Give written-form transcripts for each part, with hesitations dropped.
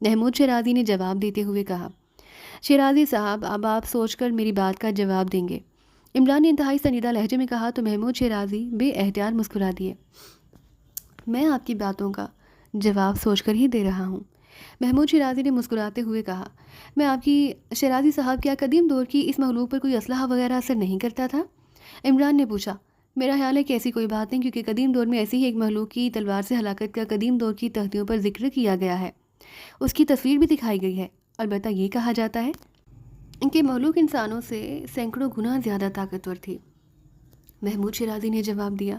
محمود شیرازی نے جواب دیتے ہوئے کہا۔ شیرازی صاحب، اب آپ سوچ کر میری بات کا جواب دیں گے؟ عمران نے انتہائی سنجیدہ لہجے میں کہا تو محمود شیرازی بے احتیاط مسکرا دیے۔ میں آپ کی باتوں کا جواب سوچ کر ہی دے رہا ہوں، محمود شیرازی نے مسکراتے ہوئے کہا۔ میں آپ کی شیرازی صاحب، کیا قدیم دور کی اس مخلوق پر کوئی اسلحہ وغیرہ اثر نہیں کرتا تھا؟ عمران نے پوچھا۔ میرا خیال ہے کہ ایسی کوئی بات نہیں، کیونکہ قدیم دور میں ایسی ہی ایک مخلوق کی تلوار سے ہلاکت کا قدیم دور کی تختیوں پر ذکر کیا گیا ہے، اس کی تصویر بھی دکھائی گئی ہے۔ البتہ یہ کہا جاتا ہے کہ مخلوق انسانوں سے سینکڑوں گنا زیادہ طاقتور تھی۔ محمود شیرازی نے جواب دیا۔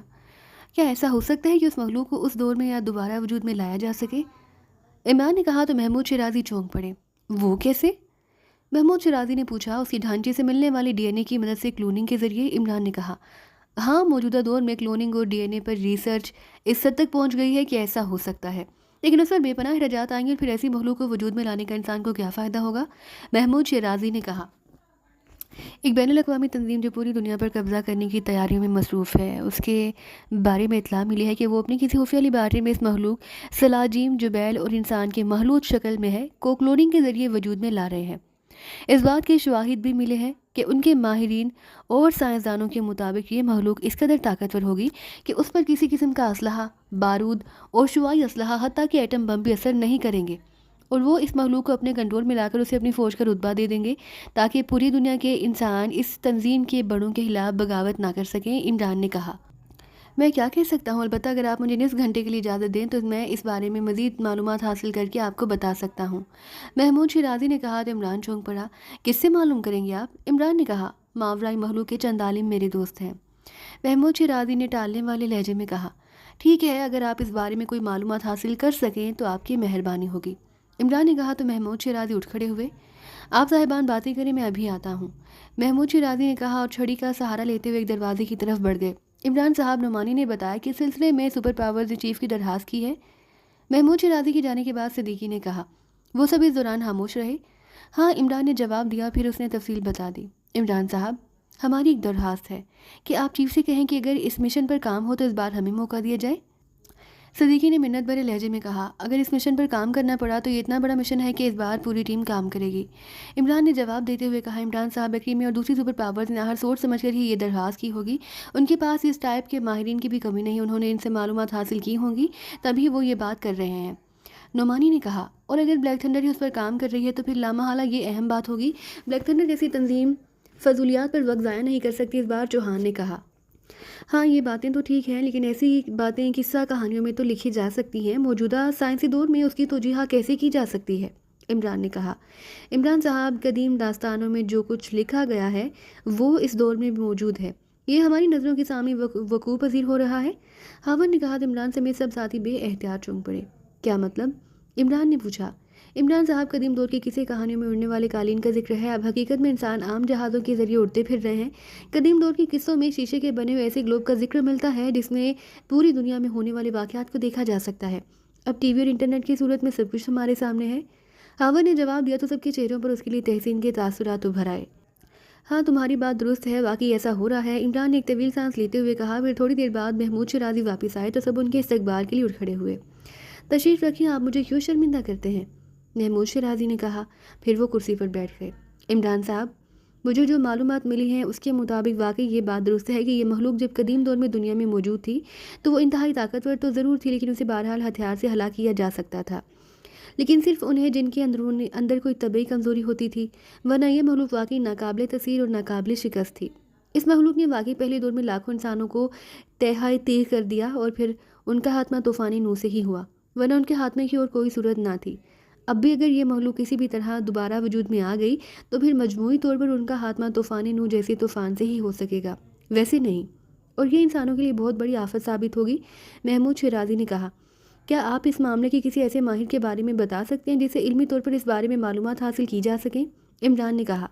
کیا ایسا ہو سکتا ہے کہ اس مخلوق کو اس دور میں یا دوبارہ وجود میں لایا جا سکے؟ عمران نے کہا تو محمود شیرازی چونک پڑے۔ وہ کیسے؟ محمود شیرازی نے پوچھا۔ اس کی ڈھانچے سے ملنے والی ڈی این اے کی مدد سے کلوننگ کے ذریعے، عمران نے کہا۔ ہاں، موجودہ دور میں کلوننگ اور ڈی این اے پر ریسرچ اس حد تک پہنچ گئی ہے کہ ایسا ہو سکتا ہے، لیکن اس پر بے پناہ اخراجات آئیں گے اور پھر ایسی مخلوق کو وجود میں لانے کا انسان کو کیا فائدہ ہوگا؟ محمود شیرازی نے کہا۔ ایک بین الاقوامی تنظیم جو پوری دنیا پر قبضہ کرنے کی تیاریوں میں مصروف ہے، اس کے بارے میں اطلاع ملی ہے کہ وہ اپنی کسی خفیہ لیبارٹری میں اس مخلوق سلاجیم جبیل اور انسان کے مخلوط شکل میں ہے کو کلوننگ کے ذریعے وجود میں لا رہے ہیں۔ اس بات کے شواہد بھی ملے ہیں کہ ان کے ماہرین اور سائنسدانوں کے مطابق یہ مخلوق اس قدر طاقتور ہوگی کہ اس پر کسی قسم کا اسلحہ، بارود اور شعاعی اسلحہ، حتیٰ کہ ایٹم بم بھی اثر نہیں کریں گے، اور وہ اس مخلوق کو اپنے کنٹرول میں لا کر اسے اپنی فوج کا رتبہ دے دیں گے تاکہ پوری دنیا کے انسان اس تنظیم کے بڑوں کے خلاف بغاوت نہ کر سکیں۔ عمران نے کہا۔ میں کیا کہہ سکتا ہوں، البتہ اگر آپ مجھے نصف گھنٹے کے لیے اجازت دیں تو میں اس بارے میں مزید معلومات حاصل کر کے آپ کو بتا سکتا ہوں، محمود شیرازی نے کہا تو عمران چونک پڑا۔ کس سے معلوم کریں گے آپ؟ عمران نے کہا۔ ماورائی مخلوق کے چند عالم میرے دوست ہیں، محمود شیرازی نے ٹالنے والے لہجے میں کہا۔ ٹھیک ہے، اگر آپ اس بارے میں کوئی معلومات حاصل کر سکیں تو آپ کی مہربانی ہوگی، عمران نے کہا تو محمود شیرازی اٹھ کھڑے ہوئے۔ آپ صاحبان باتیں کریں، میں ابھی آتا ہوں، محمود شیرازی نے کہا اور چھڑی کا سہارا لیتے ہوئے ایک دروازے کی طرف بڑھ گئے۔ عمران صاحب، نعمانی نے بتایا کہ اس سلسلے میں سپر پاورز چیف کی درخواست کی ہے، محمود شیرازی کے جانے کے بعد صدیقی نے کہا۔ وہ سب اس دوران خاموش رہے۔ ہاں، عمران نے جواب دیا، پھر اس نے تفصیل بتا دی۔ عمران صاحب، ہماری ایک درخواست ہے کہ آپ چیف سے کہیں کہ اگر اس مشن پر کام ہو تو اس بار ہمیں موقع دیا جائے۔ صدیقی نے منت بھرے لہجے میں کہا۔ اگر اس مشن پر کام کرنا پڑا تو یہ اتنا بڑا مشن ہے کہ اس بار پوری ٹیم کام کرے گی، عمران نے جواب دیتے ہوئے کہا۔ عمران صاحب، اکریمی اور دوسری سپر پاورز نے ہر سوچ سمجھ کر ہی یہ درخواست کی ہوگی، ان کے پاس اس ٹائپ کے ماہرین کی بھی کمی نہیں، انہوں نے ان سے معلومات حاصل کی ہوں گی تبھی وہ یہ بات کر رہے ہیں، نعمانی نے کہا۔ اور اگر بلیک تھنڈر ہی اس پر کام کر رہی ہے تو پھر لامحالہ یہ اہم بات ہوگی، بلیک تھنڈر جیسی تنظیم فضولیات پر وقت ضائع نہیں کر سکتی اس بار، چوہان نے کہا۔ ہاں، یہ باتیں تو ٹھیک ہیں، لیکن ایسی باتیں قصہ کہانیوں میں تو لکھی جا سکتی ہیں، موجودہ سائنسی دور میں اس کی توجیہ کیسے کی جا سکتی ہے، عمران نے کہا۔ عمران صاحب، قدیم داستانوں میں جو کچھ لکھا گیا ہے وہ اس دور میں بھی موجود ہے، یہ ہماری نظروں کے سامنے وقوع پذیر ہو رہا ہے، ہاون نے کہا۔ تو عمران سمیت سب ساتھی بے احتیاط چونک پڑے۔ کیا مطلب؟ عمران نے پوچھا۔ عمران صاحب، قدیم دور کی کسی کہانیوں میں اڑنے والے قالین کا ذکر ہے، اب حقیقت میں انسان عام جہازوں کے ذریعے اڑتے پھر رہے ہیں۔ قدیم دور کی قصوں میں شیشے کے بنے ہوئے ایسے گلوب کا ذکر ملتا ہے جس میں پوری دنیا میں ہونے والے واقعات کو دیکھا جا سکتا ہے، اب ٹی وی اور انٹرنیٹ کی صورت میں سب کچھ ہمارے سامنے ہے، ہاون نے جواب دیا تو سب کے چہروں پر اس کے لیے تحسین کے تاثرات ابھر آئے۔ ہاں، تمہاری بات درست ہے، واقعی ایسا ہو رہا ہے، عمران نے ایک طویل سانس لیتے ہوئے کہا۔ پھر تھوڑی دیر بعد محمود شیرازی واپس آئے تو سب ان کے استقبال کے لیے اٹھ کھڑے ہوئے۔ تشریف رکھیے، آپ مجھے کیوں شرمندہ کرتے ہیں، محمود شیرازی نے کہا، پھر وہ کرسی پر بیٹھ گئے۔ عمران صاحب، مجھے جو معلومات ملی ہیں اس کے مطابق واقعی یہ بات درست ہے کہ یہ مخلوق جب قدیم دور میں دنیا میں موجود تھی تو وہ انتہائی طاقتور تو ضرور تھی، لیکن اسے بہرحال ہتھیار سے ہلاک کیا جا سکتا تھا، لیکن صرف انہیں جن کے اندر کوئی طبعی کمزوری ہوتی تھی، ورنہ یہ مخلوق واقعی ناقابل تسخیر اور ناقابل شکست تھی۔ اس مخلوق نے واقعی پہلے دور میں لاکھوں انسانوں کو تہائی تیغ کر دیا اور پھر ان کا خاتمہ طوفانی نو سے ہی ہوا، ورنہ ان کے خاتمے کی اور کوئی صورت نہ تھی۔ اب بھی اگر یہ مخلوق کسی بھی طرح دوبارہ وجود میں آ گئی تو پھر مجموعی طور پر ان کا خاتمہ طوفانی نو جیسے طوفان سے ہی ہو سکے گا، ویسے نہیں، اور یہ انسانوں کے لیے بہت بڑی آفت ثابت ہوگی، محمود شیرازی نے کہا۔ کیا آپ اس معاملے کے کسی ایسے ماہر کے بارے میں بتا سکتے ہیں جس سے علمی طور پر اس بارے میں معلومات حاصل کی جا سکیں، عمران نے کہا۔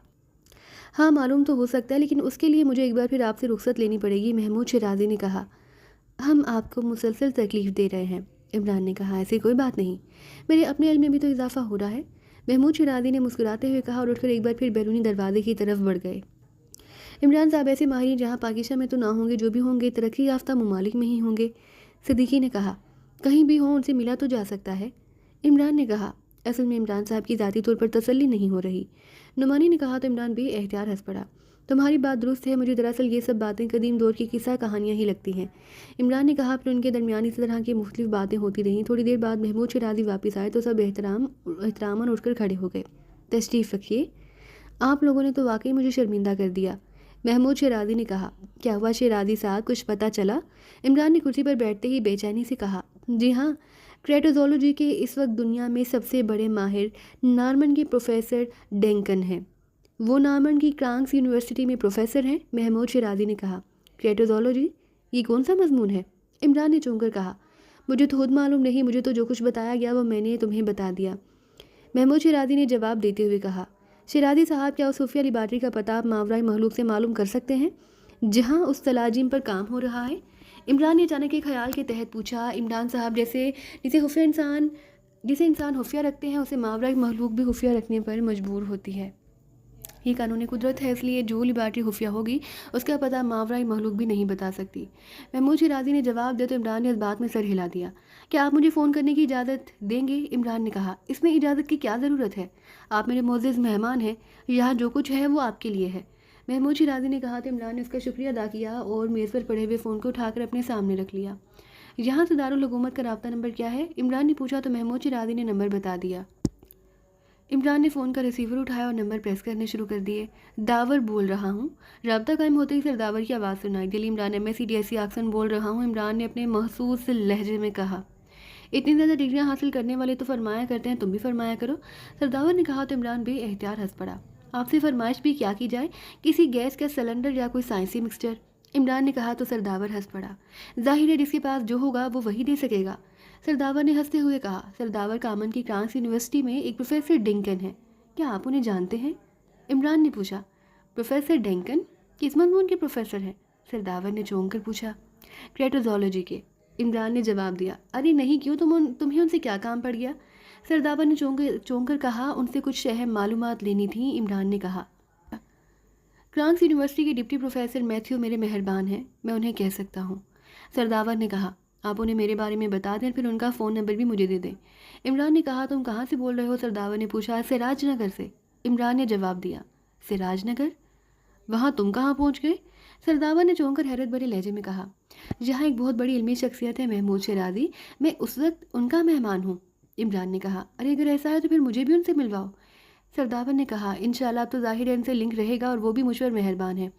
ہاں، معلوم تو ہو سکتا ہے، لیکن اس کے لیے مجھے ایک بار پھر آپ سے رخصت لینی پڑے گی، محمود شیرازی نے کہا۔ ہم آپ کو مسلسل تکلیف دے رہے ہیں، عمران نے کہا۔ ایسی کوئی بات نہیں، میرے اپنے علم میں بھی تو اضافہ ہو رہا ہے، محمود شیرازی نے مسکراتے ہوئے کہا اور اٹھ کر ایک بار پھر بیرونی دروازے کی طرف بڑھ گئے۔ عمران صاحب، ایسے ماہرین جہاں پاکستان میں تو نہ ہوں گے، جو بھی ہوں گے ترقی یافتہ ممالک میں ہی ہوں گے، صدیقی نے کہا۔ کہیں بھی ہوں، ان سے ملا تو جا سکتا ہے، عمران نے کہا۔ اصل میں عمران صاحب کی ذاتی طور پر تسلی نہیں ہو رہی۔ نعمانی نے کہا تو عمران بے اختیار ہنس پڑا۔ تمہاری بات درست ہے، مجھے دراصل یہ سب باتیں قدیم دور کی قصہ کہانیاں ہی لگتی ہیں۔ عمران نے کہا پھر ان کے درمیان اسی طرح کی مختلف باتیں ہوتی رہیں۔ تھوڑی دیر بعد محمود شیرازی واپس آئے تو سب احترامان اٹھ کر کھڑے ہو گئے۔ تشریف رکھیے، آپ لوگوں نے تو واقعی مجھے شرمندہ کر دیا، محمود شیرازی نے کہا۔ کیا ہوا شیرازی صاحب، کچھ پتہ چلا؟ عمران نے کرسی پر بیٹھتے ہی بے چینی سے کہا۔ جی ہاں، کریٹوزولوجی کے اس وقت دنیا میں سب سے بڑے ماہر نارمن کے پروفیسر ڈینکن ہیں۔ وہ نارمن کی کرانکس یونیورسٹی میں پروفیسر ہیں، محمود شیرازی نے کہا۔ کریٹوزولوجی، یہ کون سا مضمون ہے؟ عمران نے چونک کر کہا۔ مجھے تو خود معلوم نہیں، مجھے تو جو کچھ بتایا گیا وہ میں نے تمہیں بتا دیا، محمود شیرازی نے جواب دیتے ہوئے کہا۔ شیرازی صاحب، کیا اس خفیہ لیبارٹری کا پتہ آپ ماورائے مخلوق سے معلوم کر سکتے ہیں جہاں اس تلاجم پر کام ہو رہا ہے؟ عمران نے اچانک ایک خیال کے تحت پوچھا۔ عمران صاحب، جسے انسان خفیہ رکھتے ہیں اسے ماورائے مخلوق بھی خفیہ رکھنے پر مجبور ہوتی ہے۔ یہ قانون قدرت ہے، اس لیے جو لیبارٹری خفیہ ہوگی اس کا پتہ ماورائے مخلوق بھی نہیں بتا سکتی، محمود شیرازی نے جواب دیا تو عمران نے اس بات میں سر ہلا دیا۔ کیا آپ مجھے فون کرنے کی اجازت دیں گے؟ عمران نے کہا۔ اس میں اجازت کی کیا ضرورت ہے، آپ میرے معزز مہمان ہیں، یہاں جو کچھ ہے وہ آپ کے لیے ہے، محمود شیرازی نے کہا تو عمران نے اس کا شکریہ ادا کیا اور میز پر پڑے ہوئے فون کو اٹھا کر اپنے سامنے رکھ لیا۔ یہاں سے دارالحکومت کا رابطہ نمبر کیا ہے؟ عمران نے پوچھا تو محمود شیرازی نے نمبر بتا دیا۔ عمران نے فون کا ریسیور اٹھایا اور نمبر پریس کرنے شروع کر دیے۔ داور بول رہا ہوں۔ رابطہ قائم ہوتے ہی سرداور کی آواز سنائی دی۔ عمران MSc آکسن بول رہا ہوں، عمران نے اپنے محسوس لہجے میں کہا۔ اتنی زیادہ ڈگریاں حاصل کرنے والے تو فرمایا کرتے ہیں، تم بھی فرمایا کرو، سرداور نے کہا تو عمران بے اختیار ہنس پڑا۔ آپ سے فرمائش بھی کیا کی جائے، کسی گیس کا سلنڈر یا کوئی سائنسی مکسچر، عمران نے کہا تو سرداور ہنس پڑا۔ ظاہر ہے جس کے پاس جو ہوگا وہ وہی دے سکے گا، سرداور نے ہنستے ہوئے کہا۔ سرداور کامن کی کرانکس یونیورسٹی میں ایک پروفیسر ڈنکن ہے، کیا آپ انہیں جانتے ہیں؟ عمران نے پوچھا۔ پروفیسر ڈنکن کس مضمون کے پروفیسر ہیں؟ سرداور نے چونک کر پوچھا۔ کریٹوزولوجی کے، عمران نے جواب دیا۔ ارے نہیں، کیوں، تمہیں ان سے کیا کام پڑ گیا؟ سرداور نے چونک کر کہا۔ ان سے کچھ اہم معلومات لینی تھیں، عمران نے کہا۔ کرانکس یونیورسٹی کے ڈپٹی پروفیسر میتھیو میرے مہربان ہیں، میں انہیں کہہ سکتا ہوں، سرداور نے کہا۔ آپ انہیں میرے بارے میں بتا دیں، پھر ان کا فون نمبر بھی مجھے دے دیں، عمران نے کہا۔ تم کہاں سے بول رہے ہو؟ سرداور نے پوچھا۔ سراج نگر سے، عمران نے جواب دیا۔ سراج نگر؟ وہاں تم کہاں پہنچ گئے؟ سرداور نے چونک کر حیرت بھرے لہجے میں کہا۔ جہاں ایک بہت بڑی علمی شخصیت ہے محمود شیرازی، میں اس وقت ان کا مہمان ہوں، عمران نے کہا۔ ارے اگر ایسا ہے تو پھر مجھے بھی ان سے ملواؤ، سرداور نے کہا۔ انشاءاللہ اب تو ظاہر ہے ان سے لنک رہے گا اور وہ بھی مجھ پر مہربان ہے،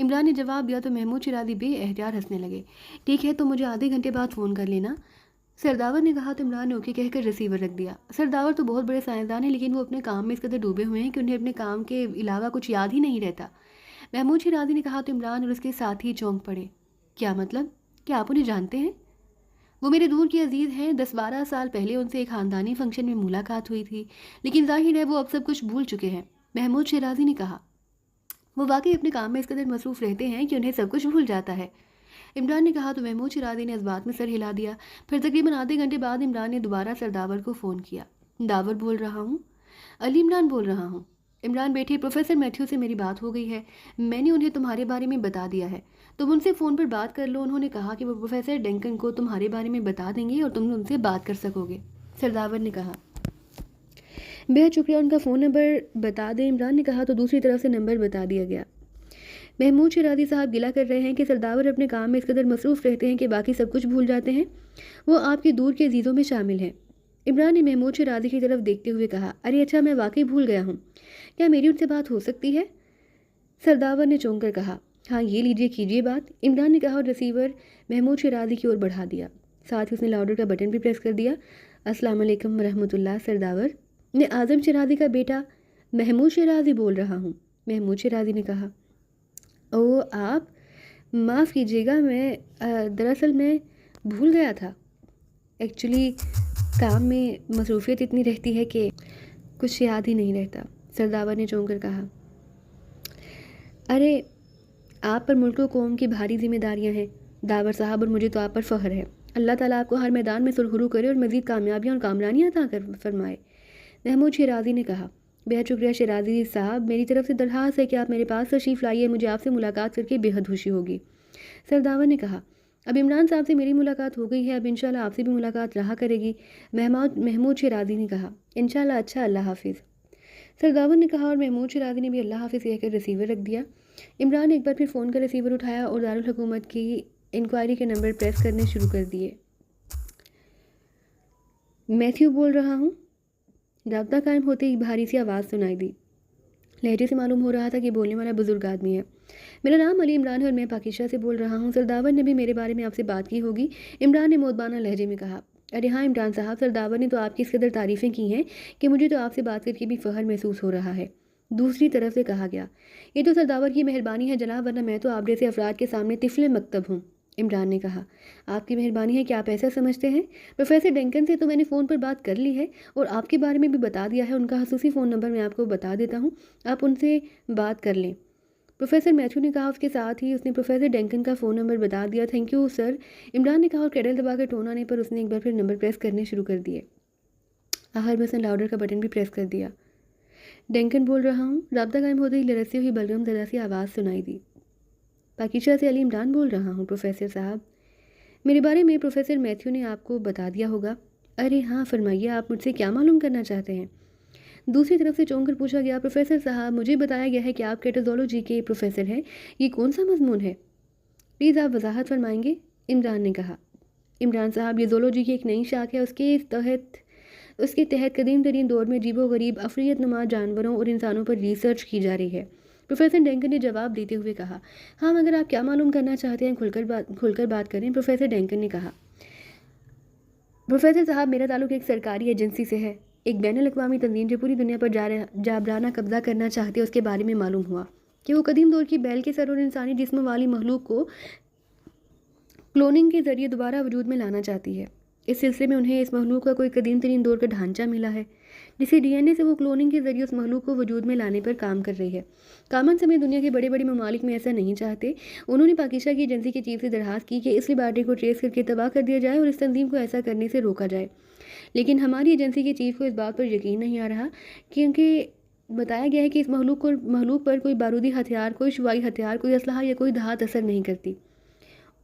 عمران نے جواب دیا تو محمود شیرازی بے اختیار ہنسنے لگے۔ ٹھیک ہے، تو مجھے آدھے گھنٹے بعد فون کر لینا، سرداور نے کہا تو عمران نے اوکے کہہ کر ریسیور رکھ دیا۔ سرداور تو بہت بڑے سائنسدان ہیں لیکن وہ اپنے کام میں اس قدر ڈوبے ہوئے ہیں کہ انہیں اپنے کام کے علاوہ کچھ یاد ہی نہیں رہتا، محمود شیرازی نے کہا تو عمران اور اس کے ساتھی چونک پڑے۔ کیا مطلب؟ کیا آپ انہیں جانتے ہیں؟ وہ میرے دور کے عزیز ہیں، 10-12 سال پہلے ان سے ایک خاندانی فنکشن میں ملاقات ہوئی تھی، لیکن ظاہر ہے وہ اب سب کچھ بھول چکے ہیں، محمود شیرازی نے کہا۔ وہ واقعی اپنے کام میں اس قدر مصروف رہتے ہیں کہ انہیں سب کچھ بھول جاتا ہے، عمران نے کہا تو محمود شیرازی نے اس بات میں سر ہلا دیا۔ پھر تقریباً آدھے گھنٹے بعد عمران نے دوبارہ سرداور کو فون کیا۔ داور بول رہا ہوں، علی عمران بول رہا ہوں، عمران بیٹھے، پروفیسر میتھیو سے میری بات ہو گئی ہے، میں نے انہیں تمہارے بارے میں بتا دیا ہے، تم ان سے فون پر بات کر لو، انہوں نے کہا کہ وہ پروفیسر ڈنکن کو تمہارے بارے میں بتا دیں گے اور تم ان سے بات کر سکو گے، سرداور نے کہا۔ بہت شکریہ، ان کا فون نمبر بتا دیں، عمران نے کہا تو دوسری طرف سے نمبر بتا دیا گیا۔ محمود شیرازی صاحب گلہ کر رہے ہیں کہ سرداور اپنے کام میں اس قدر مصروف رہتے ہیں کہ باقی سب کچھ بھول جاتے ہیں، وہ آپ کے دور کے عزیزوں میں شامل ہیں، عمران نے محمود شیرازی کی طرف دیکھتے ہوئے کہا۔ ارے اچھا، میں واقعی بھول گیا ہوں، کیا میری ان سے بات ہو سکتی ہے؟ سرداور نے چونک کر کہا۔ ہاں، یہ لیجیے، کیجیے بات، عمران نے کہا اور ریسیور محمود شیرازی کی اور بڑھا دیا، ساتھ ہی اس نے لاؤڈر کا بٹن بھی پریس کر دیا۔ السلام علیکم ورحمۃ اللہ، سرداور نے اعظم شیرازی کا بیٹا محمود شیرازی بول رہا ہوں، محمود شیرازی نے کہا۔ او، آپ معاف کیجیے گا، میں دراصل میں بھول گیا تھا، ایکچولی کام میں مصروفیت اتنی رہتی ہے کہ کچھ یاد ہی نہیں رہتا، سرداور نے چونک کر کہا۔ ارے آپ پر ملک و قوم کی بھاری ذمہ داریاں ہیں داور صاحب، اور مجھے تو آپ پر فخر ہے، اللہ تعالیٰ آپ کو ہر میدان میں سرخرو کرے اور مزید کامیابیاں اور کامرانیاں عطا کر فرمائے، محمود شیرازی نے کہا۔ بہت شکریہ شیرازی صاحب، میری طرف سے درخواست ہے کہ آپ میرے پاس تشریف لائیے، مجھے آپ سے ملاقات کر کے بے حد خوشی ہوگی، سرداور نے کہا۔ اب عمران صاحب سے میری ملاقات ہو گئی ہے، اب انشاءاللہ آپ سے بھی ملاقات رہا کرے گی، محمود شیرازی نے کہا۔ انشاءاللہ، اچھا، اللہ حافظ، سرداور نے کہا، اور محمود شیرازی نے بھی اللہ حافظ کہہ کر ریسیور رکھ دیا۔ عمران نے ایک بار پھر فون کا ریسیور اٹھایا اور دارالحکومت کی انکوائری کے نمبر پریس کرنے شروع کر دیے۔ میتھیو بول رہا ہوں۔ رابطہ قائم ہوتے ہی بھاری سی آواز سنائی دی۔ لہجے سے معلوم ہو رہا تھا کہ بولنے والا بزرگ آدمی ہے۔ میرا نام علی عمران ہے اور میں پاکیزہ سے بول رہا ہوں، سرداور نے بھی میرے بارے میں آپ سے بات کی ہوگی، عمران نے مودبانہ لہجے میں کہا۔ ارے ہاں عمران صاحب، سرداور نے تو آپ کی اس قدر تعریفیں کی ہیں کہ مجھے تو آپ سے بات کر کے بھی فخر محسوس ہو رہا ہے، دوسری طرف سے کہا گیا۔ یہ تو سرداور کی مہربانی ہے جناب، ورنہ میں تو آپ جیسے افراد کے سامنے طفل مکتب ہوں، عمران نے کہا۔ آپ کی مہربانی ہے کہ آپ ایسا سمجھتے ہیں؟ پروفیسر ڈینکن سے تو میں نے فون پر بات کر لی ہے اور آپ کے بارے میں بھی بتا دیا ہے، ان کا خصوصی فون نمبر میں آپ کو بتا دیتا ہوں، آپ ان سے بات کر لیں، پروفیسر میتھیو نے کہا۔ اس کے ساتھ ہی اس نے پروفیسر ڈینکن کا فون نمبر بتا دیا۔ تھینک یو سر، عمران نے کہا، اور کیڈل دبا کر ٹون آنے پر اس نے ایک بار پھر نمبر پریس کرنے شروع کر دیے۔ آخر میں اس نے لاؤڈر کا بٹن بھی پریس کر دیا۔ ڈینکن بول رہا ہوں، رابطہ قائم ہوتے ہی لرزتی ہوئی بلغم زدہ سی آواز سنائی دی۔ پاکیزہ سے علی عمران بول رہا ہوں پروفیسر صاحب، میرے بارے میں پروفیسر میتھیو نے آپ کو بتا دیا ہوگا۔ ارے ہاں فرمائیے، آپ مجھ سے کیا معلوم کرنا چاہتے ہیں؟ دوسری طرف سے چونک کر پوچھا گیا۔ پروفیسر صاحب، مجھے بتایا گیا ہے کہ آپ کیٹازولوجی کے پروفیسر ہیں، یہ کون سا مضمون ہے؟ پلیز آپ وضاحت فرمائیں گے، عمران نے کہا۔ عمران صاحب، یہ زولوجی کی ایک نئی شاخ ہے، اس کے تحت قدیم ترین دور میں عجیب و غریب افریت نما جانوروں اور انسانوں پر ریسرچ کی جا رہی ہے، پروفیسر ڈینکن نے جواب دیتے ہوئے کہا۔ ہاں مگر آپ کیا معلوم کرنا چاہتے ہیں، کھل کر بات کریں، پروفیسر ڈینکن نے کہا۔ پروفیسر صاحب، میرا تعلق ایک سرکاری ایجنسی سے ہے، ایک بین الاقوامی تنظیم جو پوری دنیا پر جابرانہ قبضہ کرنا چاہتی ہے، اس کے بارے میں معلوم ہوا کہ وہ قدیم دور کی بیل کے سر اور انسانی جسم والی مخلوق کو کلوننگ کے ذریعے دوبارہ وجود میں لانا چاہتی ہے۔ اس سلسلے میں انہیں اس مخلوق کا کوئی قدیم ترین دور کا ڈھانچہ ملا ہے، جسے ڈی این اے سے وہ کلوننگ کے ذریعے اس مخلوق کو وجود میں لانے پر کام کر رہی ہے۔ کامن سمیت دنیا کے بڑے بڑے ممالک میں ایسا نہیں چاہتے۔ انہوں نے پاکیزہ کی ایجنسی کے چیف سے درخواست کی کہ اس لیبارٹری کو ٹریس کر کے تباہ کر دیا جائے اور اس تنظیم کو ایسا کرنے سے روکا جائے، لیکن ہماری ایجنسی کے چیف کو اس بات پر یقین نہیں آ رہا، کیونکہ بتایا گیا ہے کہ اس مخلوق پر کوئی بارودی ہتھیار، کوئی شعاعی ہتھیار، کوئی اسلحہ یا کوئی دھات اثر نہیں کرتی۔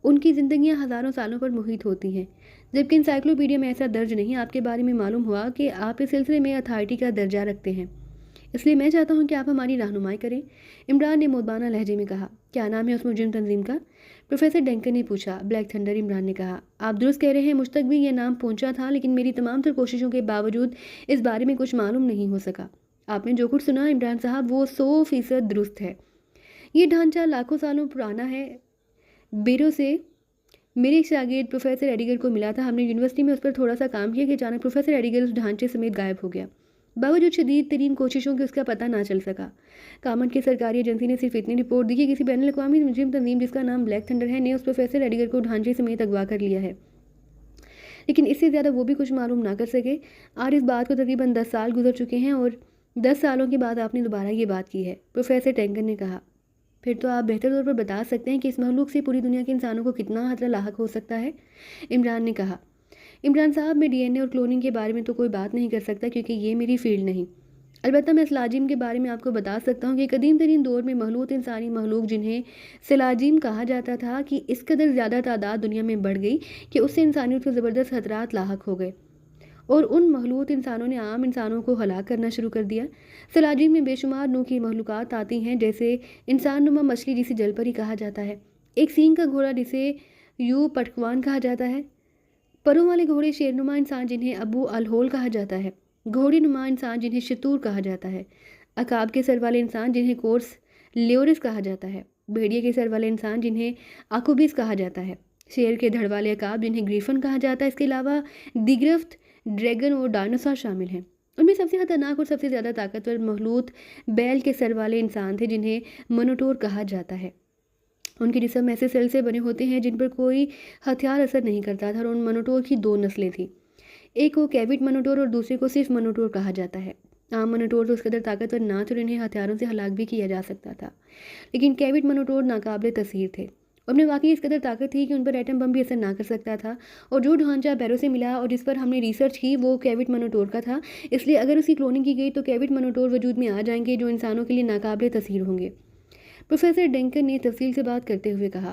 ان کی زندگیاں ہزاروں سالوں پر محیط ہوتی ہیں، جبکہ انسائکلوپیڈیا میں ایسا درج نہیں۔ آپ کے بارے میں معلوم ہوا کہ آپ اس سلسلے میں اتھارٹی کا درجہ رکھتے ہیں، اس لیے میں چاہتا ہوں کہ آپ ہماری رہنمائی کریں، عمران نے مودبانہ لہجے میں کہا۔ کیا نام ہے اس مجرم تنظیم کا، پروفیسر ڈینکن نے پوچھا۔ بلیک تھنڈر، عمران نے کہا۔ آپ درست کہہ رہے ہیں، مجھ تک بھی یہ نام پہنچا تھا، لیکن میری تمام تر کوششوں کے باوجود اس بارے میں کچھ معلوم نہیں ہو سکا۔ آپ نے جو کچھ سنا عمران صاحب، وہ 100% درست ہے۔ یہ ڈھانچہ لاکھوں سالوں پرانا ہے، بیرو سے میرے ایک شاگرد پروفیسر ایڈیگر کو ملا تھا، ہم نے یونیورسٹی میں اس پر تھوڑا سا کام کیا کہ اچانک پروفیسر ایڈیگر اس ڈھانچے سمیت غائب ہو گیا، باوجود شدید ترین کوششوں کے اس کا پتہ نہ چل سکا۔ کامن کی سرکاری ایجنسی نے صرف اتنی رپورٹ دی کہ کسی بین الاقوامی مجرم تنظیم جس کا نام بلیک تھنڈر ہے نے اس پروفیسر ایڈیگر کو ڈھانچے سمیت اغوا کر لیا ہے، لیکن اس سے زیادہ وہ بھی کچھ معلوم نہ کر سکے۔ آج اس بات کو تقریباً 10 سال گزر چکے ہیں اور 10 سالوں کے بعد آپ نے دوبارہ یہ بات کی ہے، پروفیسر ڈینکن نے کہا۔ پھر تو آپ بہتر طور پر بتا سکتے ہیں کہ اس مخلوق سے پوری دنیا کے انسانوں کو کتنا خطرہ لاحق ہو سکتا ہے، عمران نے کہا۔ عمران صاحب، میں ڈی این اے اور کلوننگ کے بارے میں تو کوئی بات نہیں کر سکتا کیونکہ یہ میری فیلڈ نہیں، البتہ میں سلاجیم کے بارے میں آپ کو بتا سکتا ہوں کہ قدیم ترین دور میں مخلوط انسانی مخلوق جنہیں سلاجیم کہا جاتا تھا کی اس قدر زیادہ تعداد دنیا میں بڑھ گئی کہ اس سے انسانیت کو زبردست خطرات لاحق ہو گئے اور ان مخلوط انسانوں نے عام انسانوں کو ہلاک کرنا شروع کر دیا۔ سلاجیم میں بے شمار نوع کی مخلوقات آتی ہیں، جیسے انسان نما مچھلی جسے جل پری کہا جاتا ہے، ایک سینگ کا گھوڑا جسے یو پٹکوان کہا جاتا ہے، پروں والے گھوڑے شیر نما انسان جنہیں ابو الہول کہا جاتا ہے، گھوڑی نما انسان جنہیں شتور کہا جاتا ہے، عقاب کے سر والے انسان جنہیں کورس لیورس کہا جاتا ہے، بھیڑیے کے سر والے انسان جنہیں آکوبیس کہا جاتا ہے، شیر کے دھڑ والے عقاب جنہیں گریفن کہا جاتا ہے۔ اس کے علاوہ دیگرفت، ڈریگن اور ڈائنوسار شامل ہیں۔ ان میں سب سے خطرناک اور سب سے زیادہ طاقتور مخلوط بیل کے سر والے انسان تھے جنہیں منوٹور کہا جاتا ہے۔ ان کے جسم ایسے سیل سے بنے ہوتے ہیں جن پر کوئی ہتھیار اثر نہیں کرتا تھا اور ان منوٹور کی 2 نسلیں تھیں، ایک کو کیوٹ منوٹور اور دوسرے کو صرف منوٹور کہا جاتا ہے۔ عام منوٹور تو اس قدر طاقتور نہ تھے اور انہیں ہتھیاروں سے ہلاک بھی کیا جا سکتا تھا، لیکن کیوٹ منوٹور ناقابل تصویر تھے، ان میں واقعی اس قدر طاقت تھی کہ ان پر ایٹم بم بھی اثر نہ کر سکتا تھا، اور جو ڈھانچہ بیرو سے ملا اور جس پر ہم نے ریسرچ کی وہ کیوٹ منوٹور کا تھا، اس لیے اگر اس کی کلوننگ کی گئی تو کیوٹ منوٹور وجود میں آ جائیں گے جو انسانوں کے لیے ناقابل تصویر ہوں گے، پروفیسر ڈینکن نے تفصیل سے بات کرتے ہوئے کہا۔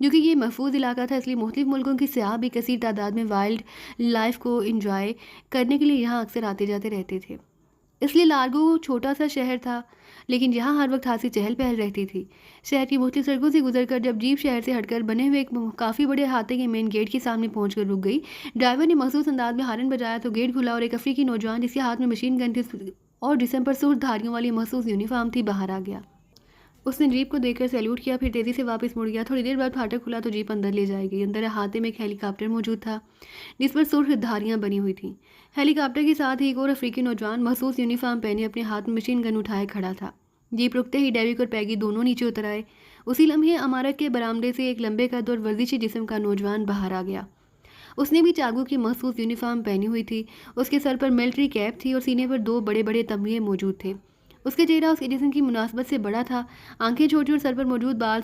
جو کہ یہ محفوظ علاقہ تھا، اس لیے مختلف ملکوں کی سیاح بھی کثیر تعداد میں وائلڈ لائف کو انجوائے کرنے کے لیے یہاں اکثر آتے جاتے رہتے تھے۔ اس لیے لارگو چھوٹا سا شہر تھا، لیکن یہاں ہر وقت خاصی چہل پہل رہتی تھی۔ شہر کی مختلف سڑکوں سے گزر کر جب جیپ شہر سے ہٹ کر بنے ہوئے ایک کافی بڑے احاطے کے مین گیٹ کے سامنے پہنچ کر رک گئی، ڈرائیور نے مخصوص انداز میں ہارن بجایا تو گیٹ کھلا اور ایک افریقی نوجوان جس کے ہاتھ میں مشین گن تھی اور جسم پر سرخ دھاریوں والی مخصوص یونیفارم تھی باہر آ گیا۔ اس نے جیپ کو دیکھ کر سیلوٹ کیا، پھر تیزی سے واپس مڑ گیا۔ تھوڑی دیر بعد پھاٹک کھلا تو جیپ اندر لے جائی گئی۔ اندر احاطے میں ایک ہیلی کاپٹر موجود تھا جس پر سرخ دھاریاں بنی ہوئی تھیں۔ ہیلی کاپٹر کے ساتھ ہی ایک اور افریقی نوجوان مخصوص یونیفارم پہنے اپنے ہاتھ میں مشین گن اٹھائے کھڑا تھا۔ جیپ رکتے ہی ڈیوک اور پیگی دونوں نیچے اتر آئے۔ اسی لمحے عمارت کے برآمدے سے ایک لمبے قد اور ورزشی جسم کا نوجوان باہر آ گیا۔ اس نے بھی چاگو کی مخصوص یونیفارم پہنی ہوئی تھی۔ اس کے سر پر ملٹری کیپ تھی اور سینے پر 2 بڑے بڑے تمغے موجود تھے۔ اس کا چہرہ اس کے جسم کی مناسبت سے بڑا تھا، آنکھیں چھوٹی اور سر پر موجود بال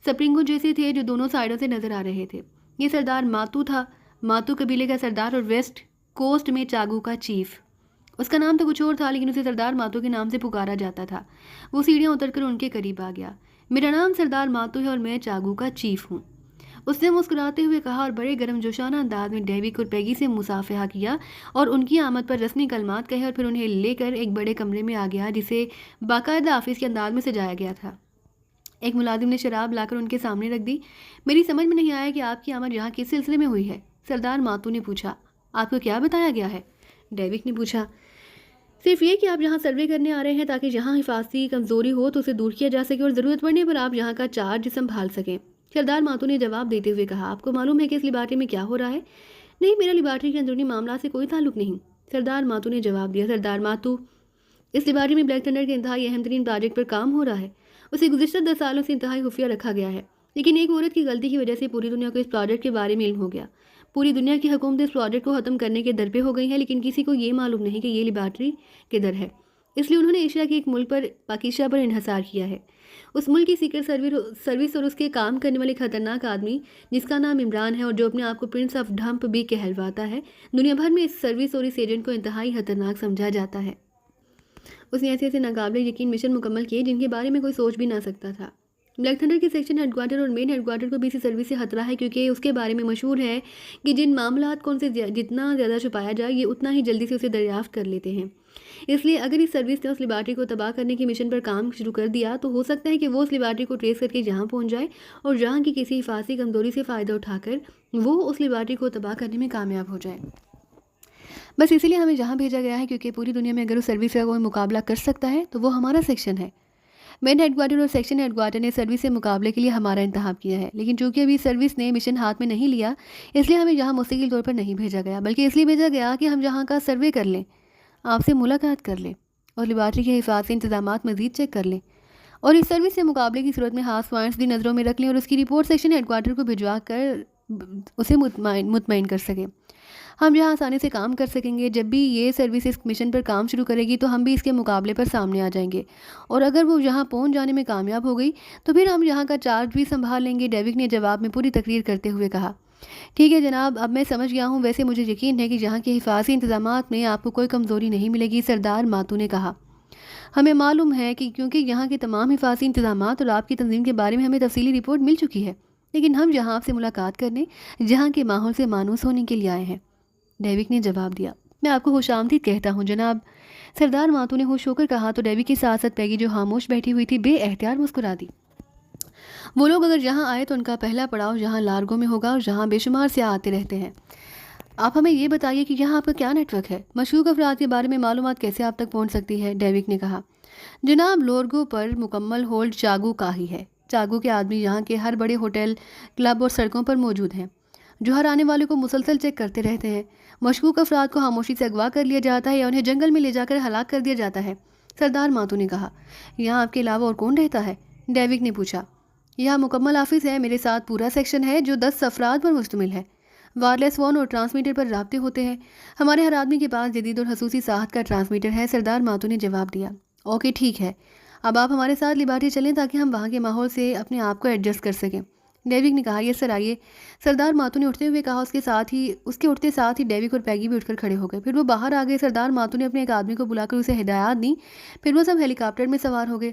سپرنگوں جیسے تھے جو دونوں سائڈوں سے نظر آ رہے تھے۔ یہ سردار ماتو تھا، ماتو قبیلے کا سردار اور ویسٹ کوسٹ میں چاگو کا چیف۔ اس کا نام تو کچھ اور تھا لیکن اسے سردار ماتو کے نام سے پکارا جاتا تھا۔ وہ سیڑھیاں اتر کر ان کے قریب آ گیا۔ میرا نام سردار ماتو ہے اور میں چاگو کا چیف ہوں، اس نے مسکراتے ہوئے کہا اور بڑے گرم جوشانہ انداز میں ڈیوک اور پیگی سے مصافحہ کیا اور ان کی آمد پر رسمی کلمات کہے اور پھر انہیں لے کر ایک بڑے کمرے میں آ گیا جسے باقاعدہ آفس کے انداز میں سجایا گیا تھا۔ ایک ملازم نے شراب لا کر ان کے سامنے رکھ دی۔ میری سمجھ میں نہیں آیا کہ آپ کی آمد یہاں کس سلسلے میں ہوئی ہے؟ سردار ماتو نے پوچھا۔ آپ کو کیا بتایا گیا ہے؟ ڈیوک نے پوچھا۔ صرف یہ کہ آپ یہاں سروے کرنے آ رہے ہیں تاکہ جہاں حفاظتی کمزوری ہو تو اسے دور کیا جا سکے اور ضرورت پڑنے پر آپ یہاں کا چارج سنبھال سکیں، سردار ماتو نے جواب دیتے ہوئے کہا۔ آپ کو معلوم ہے کہ اس لیبارٹری میں کیا ہو رہا ہے؟ نہیں، میرا لیبارٹری کے اندرونی معاملات سے کوئی تعلق نہیں، سردار ماتو نے جواب دیا۔ سردار ماتو، اس لیبارٹری میں بلیک تھنڈر کے انتہائی اہم ترین پروجیکٹ پر کام ہو رہا ہے۔ اسے گزشتہ 10 سالوں سے انتہائی خفیہ رکھا گیا ہے، لیکن ایک عورت کی غلطی کی وجہ سے پوری دنیا کو اس پروجیکٹ کے بارے میں علم ہو گیا۔ پوری دنیا کی حکومت اس پروجیکٹ کو ختم کرنے کے در پہ ہو گئی ہے، لیکن کسی کو یہ معلوم نہیں کہ یہ لیبارٹری کدھر ہے۔ اس لیے انہوں نے ایشیا کے ایک ملک پر پاکیزہ پر انحصار کیا ہے۔ اس ملک کی سیکرٹ سروس اور اس کے کام کرنے والے خطرناک آدمی جس کا نام عمران ہے اور جو اپنے آپ کو پرنس آف ڈھمپ بھی کہلواتا ہے، دنیا بھر میں اس سروس اور اس ایجنٹ کو انتہائی خطرناک سمجھا جاتا ہے۔ اس نے ایسے ناقابل یقین مشن مکمل کیے جن کے بارے میں کوئی سوچ بھی نہ سکتا تھا۔ بلیک تھنڈر کے سیکشن ہیڈ کوارٹر اور مین ہیڈ کوارٹر کو بھی اسی سروس سے خطرہ ہے، کیونکہ اس کے بارے میں مشہور ہے کہ جن معاملات کو ان سے جتنا زیادہ چھپایا جائے یہ اتنا ہی جلدی سے اسے دریافت کر لیتے ہیں۔ اس لیے اگر اس سروس نے اس لیبارٹری کو تباہ کرنے کی مشن پر کام شروع کر دیا تو ہو سکتا ہے کہ وہ اس لیبارٹری کو ٹریس کر کے جہاں پہنچ جائے اور جہاں کی کسی حفاظتی کمزوری سے فائدہ اٹھا کر وہ اس لیبارٹری کو تباہ کرنے میں کامیاب ہو جائے۔ بس اسی لیے ہمیں جہاں بھیجا گیا ہے، کیونکہ پوری دنیا میں اگر اس سروس کا کوئی مقابلہ کر سکتا ہے تو وہ ہمارا سیکشن ہے۔ مین ہیڈ کوارٹر اور سیکشن ہیڈ کوارٹر نے سروس سے مقابلے کے لیے ہمارا انتخاب کیا ہے، لیکن چونکہ ابھی سروس نے مشن ہاتھ میں نہیں لیا اس لیے ہمیں یہاں مستقل طور پر نہیں بھیجا گیا، بلکہ اس لیے بھیجا گیا کہ ہم یہاں کا سروے کر لیں، آپ سے ملاقات کر لیں اور لیبارٹری کے حفاظتی انتظامات مزید چیک کر لیں اور اس سروس سے مقابلے کی صورت میں خاص پوائنٹس بھی نظروں میں رکھ لیں اور اس کی رپورٹ سیکشن ہیڈ کوارٹر کو بھجوا کر اسے مطمئن کر سکیں۔ ہم یہاں آسانی سے کام کر سکیں گے۔ جب بھی یہ سروس اس مشن پر کام شروع کرے گی تو ہم بھی اس کے مقابلے پر سامنے آ جائیں گے، اور اگر وہ یہاں پہنچ جانے میں کامیاب ہو گئی تو پھر ہم یہاں کا چارج بھی سنبھال لیں گے، ڈیوک نے جواب میں پوری تقریر کرتے ہوئے کہا۔ ٹھیک ہے جناب، اب میں سمجھ گیا ہوں، ویسے مجھے یقین ہے کہ یہاں کے حفاظتی انتظامات میں آپ کو کوئی کمزوری نہیں ملے گی، سردار ماتو نے کہا۔ ہمیں معلوم ہے کہ کیونکہ یہاں کے تمام حفاظتی انتظامات اور آپ کی تنظیم کے بارے میں ہمیں تفصیلی رپورٹ مل چکی ہے، لیکن ہم یہاں آپ سے ملاقات کرنے، جہاں کے ماحول سے مانوس ہونے کے لیے آئے ہیں، ڈیوک نے جواب دیا۔ میں آپ کو خوش آمدید کہتا ہوں جناب، سردار ماتو نے خوش ہو کر کہا تو ڈیوک کی ساتھ ساتھ پیگی جو خاموش بیٹھی ہوئی تھی بے اختیار مسکرا دی۔ وہ لوگ اگر یہاں آئے تو ان کا پہلا پڑاؤ یہاں لارگو میں ہوگا اور جہاں بے شمار سیاح آتے رہتے ہیں۔ آپ ہمیں یہ بتائیے کہ یہاں آپ کا کیا نیٹ ورک ہے؟ مشکوک افراد کے بارے میں معلومات کیسے آپ تک پہنچ سکتی ہے؟ ڈیوک نے کہا۔ جناب، لورگو پر مکمل ہولڈ چاگو کا ہی ہے۔ چاگو کے آدمی یہاں کے ہر بڑے ہوٹل، کلب اور سڑکوں پر موجود ہیں، جو ہر آنے والے کو مسلسل چیک کرتے رہتے ہیں۔ مشکوک افراد کو خاموشی سے اغوا کر لیا جاتا ہے یا انہیں جنگل میں لے جا کر ہلاک کر دیا جاتا ہے، سردار ماتو نے کہا۔ یہاں آپ کے علاوہ اور کون رہتا ہے؟ ڈیوک نے پوچھا۔ یہاں مکمل آفس ہے، میرے ساتھ پورا سیکشن ہے جو 10 افراد پر مشتمل ہے۔ وائرلیس فون اور ٹرانسمیٹر پر رابطے ہوتے ہیں۔ ہمارے ہر آدمی کے پاس جدید اور خصوصی ساخت کا ٹرانسمیٹر ہے، سردار ماتو نے جواب دیا۔ اوکے، ٹھیک ہے، اب آپ ہمارے ساتھ لیبارٹری چلیں تاکہ ہم وہاں کے ماحول سے اپنے آپ کو ایڈجسٹ کر سکیں، ڈیوک نے کہا۔ یس سر، آئیے، سردار ماتو نے اٹھتے ہوئے کہا۔ اس کے اٹھتے ساتھ ہی ڈیوک اور پیگی بھی اٹھ کر کھڑے ہو گئے، پھر وہ باہر آ گئے۔ سردار ماتو نے اپنے ایک آدمی کو بلا کر اسے ہدایات دیں، پھر وہ سب ہیلی کاپٹر میں سوار ہو گئے۔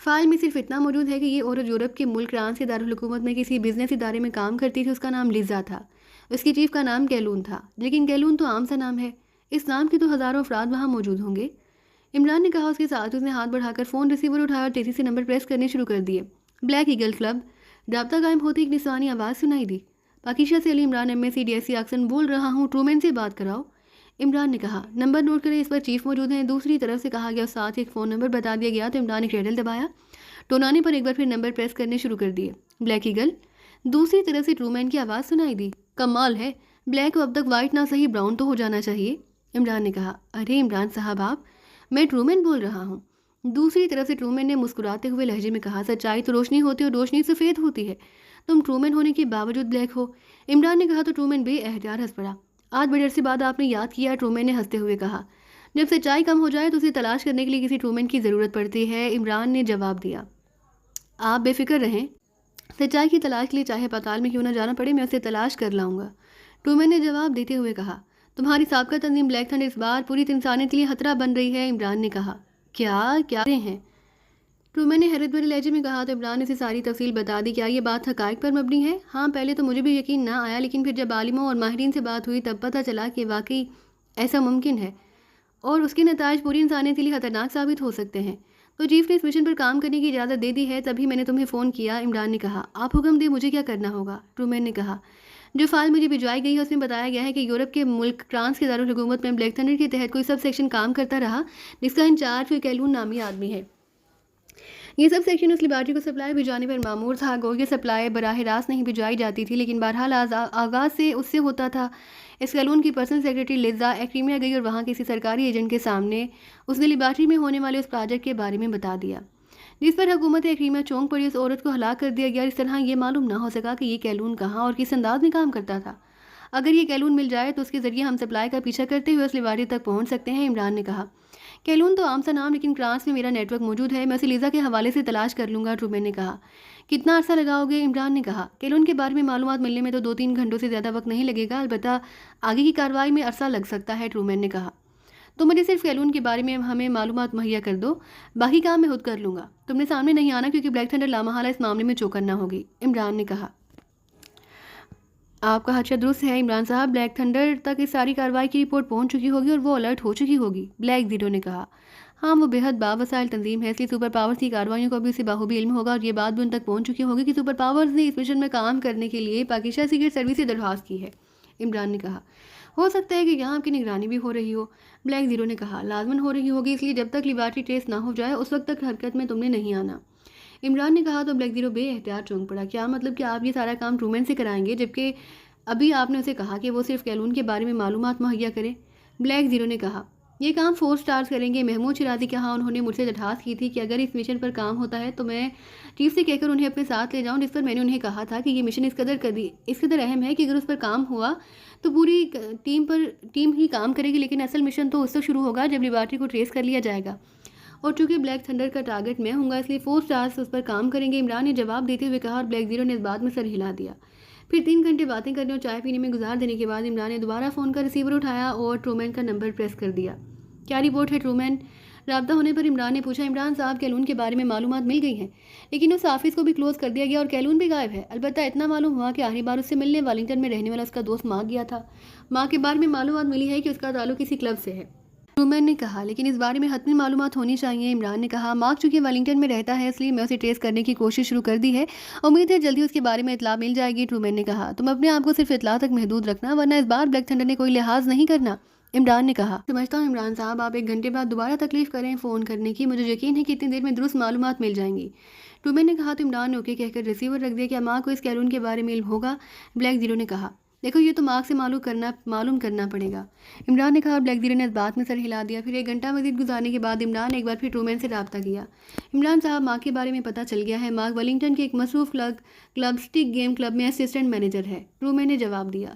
فائل میں صرف اتنا موجود ہے کہ یہ عورت یورپ کے ملک فرانس کے دارالحکومت میں کسی بزنس ادارے میں کام کرتی تھی. اس کا نام لیزا تھا. اس کی چیف کا نام کیلون تھا. لیکن کیلون تو عام سا نام ہے. اس نام کے تو ہزاروں افراد وہاں موجود ہوں گے. عمران نے کہا. اس کے ساتھ اس نے ہاتھ بڑھا کر فون ریسیور اٹھایا اور تیزی سے نمبر پریس کرنے شروع کر دیے. Black eagle club. رابطہ قائم ہوتے ایک نسوانی آواز سنائی دی. پاکیشہ سے Ali Imran MSc DSc action بول رہا ہوں. ٹرومین سے بات کراؤ. عمران نے کہا. نمبر نوٹ کریں, اس پر چیف موجود ہیں. دوسری طرف سے کہا گیا. ساتھ ایک فون نمبر بتا دیا گیا تو عمران نے کریڈل دبایا. ٹونانے پر ایک بار پھر نمبر پریس کرنے شروع کر دیے. Black eagle. دوسری طرف سے ٹرومین کی آواز سنائی دی. کمال ہے, بلیک کو اب تک وائٹ نہ صحیح براؤن تو ہو جانا چاہیے. عمران نے کہا. ارے عمران صاحب, میں ٹرومین بول رہا ہوں. دوسری طرف سے ٹرومین نے مسکراتے ہوئے لہجے میں کہا. سچائی تو روشنی ہوتی ہے اور روشنی سفید ہوتی ہے. تم ٹرومین ہونے کے باوجود بلیک ہو. عمران نے کہا تو ٹرومین بے احتیاط ہنس پڑا. آج بڑے عرصے بعد آپ نے یاد کیا, ٹرومین نے ہنستے ہوئے کہا. جب سچائی کم ہو جائے تو اسے تلاش کرنے کے لیے کسی ٹرومین کی ضرورت پڑتی ہے. عمران نے جواب دیا. آپ بے فکر رہیں, سچائی کی تلاش کے لیے چاہے پتال میں کیوں نہ جانا پڑے, میں اسے تلاش کر لاؤں گا. ٹرومین نے جواب دیتے ہوئے کہا. تمہاری سابقہ تنظیم بلیک تھنڈر اس بار پوری انسانیت کے لیے خطرہ بن رہی ہے. عمران نے کہا. کیا رہے ہیں؟ ٹرومین نے حیرت بھرے لہجے میں کہا تو عمران نے اسے ساری تفصیل بتا دی. کیا یہ بات حقائق پر مبنی ہے؟ ہاں, پہلے تو مجھے بھی یقین نہ آیا, لیکن پھر جب عالموں اور ماہرین سے بات ہوئی تب پتہ چلا کہ واقعی ایسا ممکن ہے اور اس کے نتائج پوری انسانیت کے لیے خطرناک ثابت ہو سکتے ہیں. تو چیف نے اس مشن پر کام کرنے کی اجازت دے دی ہے, تبھی میں نے تمہیں فون کیا. عمران نے کہا. آپ حکم دیں, مجھے کیا کرنا ہوگا؟ ٹرومین نے کہا. جو فائل مجھے بھجوائی گئی ہے اس میں بتایا گیا ہے کہ یورپ کے ملک فرانس کے دارالحکومت میں بلیک تھنڈر کے تحت کوئی سب سیکشن کام کرتا رہا جس کا انچارج کوئی کیلون نامی آدمی ہے. یہ سب سیکشن اس لیبارٹری کو سپلائی بھجوانے پر مامور تھا. گو یہ سپلائی براہ راست نہیں بھجوائی جاتی تھی, لیکن بہرحال آغاز سے اس سے ہوتا تھا. اس کیلون کی پرسنل سیکرٹری لیزا ایکریمیا گئی اور وہاں کسی سرکاری ایجنٹ کے سامنے اس نے لیبارٹری میں ہونے والے اس پروجیکٹ کے بارے میں بتا دیا, جس پر حکومت ایکریمیا چونک پڑی. اس عورت کو ہلاک کر دیا گیا. اس طرح یہ معلوم نہ ہو سکا کہ یہ کیلون کہاں اور کس انداز میں کام کرتا تھا. اگر یہ کیلون مل جائے تو اس کے ذریعے ہم سپلائی کا پیچھا کرتے ہوئے اس لیبارٹری تک پہنچ سکتے ہیں. عمران نے کہا. کیلون تو عام سا نام, لیکن فرانس میں میرا نیٹ ورک موجود ہے, میں اسے لیزا کے حوالے سے تلاش کر لوں گا. ٹرومین نے کہا. کتنا عرصہ لگاؤ گے؟ عمران نے کہا. کیلون کے بارے میں معلومات ملنے میں تو 2-3 گھنٹوں سے زیادہ وقت نہیں لگے گا, البتہ آگے کی کارروائی میں عرصہ لگ سکتا ہے. ٹرومین نے کہا. تو مجھے صرف کیلون کے بارے میں ہمیں معلومات مہیا کر دو, باقی کام میں خود کر لوں گا. تم نے سامنے نہیں آنا کیونکہ بلیک تھنڈر لامحالہ اس معاملے میں چوکنا ہوگی. عمران نے کہا. آپ کا خدشہ درست ہے عمران صاحب, بلیک تھنڈر تک اس ساری کارروائی کی رپورٹ پہنچ چکی ہوگی اور وہ الرٹ ہو چکی ہوگی. بلیک زیرو نے کہا. ہاں, وہ بہت باوسائل تنظیم ہے, اس لیے سپر پاورز کی کارروائیوں کو بھی اسے باخوبی علم ہوگا, اور یہ بات بھی ان تک پہنچ چکی ہوگی کہ سپر پاورز نے اس مشن میں کام کرنے کے لیے پاکیشہ سیکرٹ سروس سے درخواست کی ہے. عمران نے کہا. ہو سکتا ہے کہ یہاں آپ کی نگرانی بھی ہو رہی ہو. بلیک زیرو نے کہا. لازماً ہو رہی ہوگی, اس لیے جب تک لیبارٹری ٹریس نہ ہو جائے اس وقت تک حرکت میں تم نے نہیں آنا. عمران نے کہا. تو بلیک زیرو بے احتیاط چونک پڑا. کیا مطلب کہ آپ یہ سارا کام ٹرومین سے کرائیں گے, جبکہ ابھی آپ نے اسے کہا کہ وہ صرف کیلون کے بارے میں معلومات مہیا کرے؟ بلیک زیرو نے کہا. یہ کام 4 اسٹارز کریں گے. محمود شیرازی کے ہاں انہوں نے مجھ سے درخواست کی تھی کہ اگر اس مشن پر کام ہوتا ہے تو میں چیف سے کہہ کر انہیں اپنے ساتھ لے جاؤں, جس پر میں نے انہیں کہا تھا کہ یہ مشن اس قدر اہم ہے کہ اگر اس پر کام ہوا تو پوری ٹیم ہی کام کرے گی, لیکن اصل مشن تو اس وقت شروع ہوگا جب لیبارٹری کو ٹریس کر لیا جائے گا, اور چونکہ بلیک تھنڈر کا ٹارگٹ میں ہوں گا اس لیے 4 اسٹارز اس پر کام کریں گے. عمران نے جواب دیتے ہوئے کہا, اور بلیک زیرو نے اس بات میں سر ہلا دیا. پھر 3 گھنٹے باتیں کرنے اور چائے پینے میں گزار دینے کے بعد عمران نے دوبارہ فون کا ریسیور اٹھایا اور ٹرومین کا نمبر پریس کر دیا. کیا رپورٹ ہے ٹرومین؟ رابطہ ہونے پر عمران نے پوچھا. عمران صاحب, کیلون کے بارے میں معلومات مل گئی ہیں, لیکن اس آفس کو بھی کلوز کر دیا گیا اور کیلون بھی غائب ہے. البتہ اتنا معلوم ہوا کہ آخری بار اس سے ملنے ویلنگٹن میں رہنے والا اس کا دوست ماں گیا تھا. ماں کے بارے میں معلومات ملی ہے کہ اس کا تعلق کسی کلب سے ہے. ٹرومین نے کہا. لیکن اس بارے میں حتمی معلومات ہونی چاہیے. عمران نے کہا. مارک چونکہ ویلنگٹن میں رہتا ہے اس لیے میں اسے ٹریس کرنے کی کوشش شروع کر دی ہے, امید ہے جلدی اس کے بارے میں اطلاع مل جائے گی. ٹرومین نے کہا. تم اپنے آپ کو صرف اطلاع تک محدود رکھنا, ورنہ اس بار بلیک تھنڈر نے کوئی لحاظ نہیں کرنا. عمران نے کہا. سمجھتا ہوں عمران صاحب, آپ 1 گھنٹے بعد دوبارہ تکلیف کریں فون کرنے کی, مجھے یقین ہے کہ اتنی دیر میں درست معلومات مل جائیں گی. ٹرومین نے کہا. تو عمران نے اوکے کہہ کر ریسیور رکھ دیا. کیا ماں کو اس کیلون کے بارے میں علم ہوگا؟ بلیک زیرو نے کہا. دیکھو, یہ تو مارک سے معلوم کرنا پڑے گا. عمران نے کہا. بلیک زیرو نے اس بات میں سر ہلا دیا. پھر 1 گھنٹہ مزید گزارنے کے بعد عمران نے ایک بار پھر ٹرومین سے رابطہ کیا. عمران صاحب, مارک کے بارے میں پتہ چل گیا ہے. مارک ویلنگٹن کے ایک مصروف کلب اسٹک گیم کلب میں اسسٹنٹ مینیجر ہے. ٹرومین نے جواب دیا.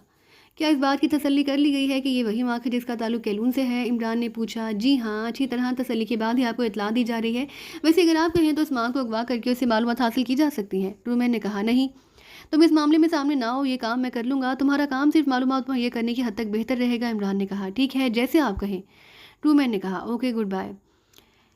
کیا اس بات کی تسلی کر لی گئی ہے کہ یہ وہی مارک ہے جس کا تعلق کیلون سے ہے؟ عمران نے پوچھا. جی ہاں, اچھی طرح تسلی کے بعد ہی آپ کو اطلاع دی جا رہی ہے. ویسے اگر آپ کہیں تو اس مارک کو اغوا کر کے اس سے معلومات حاصل کی جا سکتی ہیں. ٹرومین نے کہا. نہیں, تم اس معاملے میں سامنے نہ ہو, یہ کام میں کر لوں گا. تمہارا کام صرف معلومات مہیا کرنے کی حد تک بہتر رہے گا. عمران نے کہا. ٹھیک ہے, جیسے آپ کہیں. ٹرومین نے کہا. Okay, goodbye.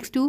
X2।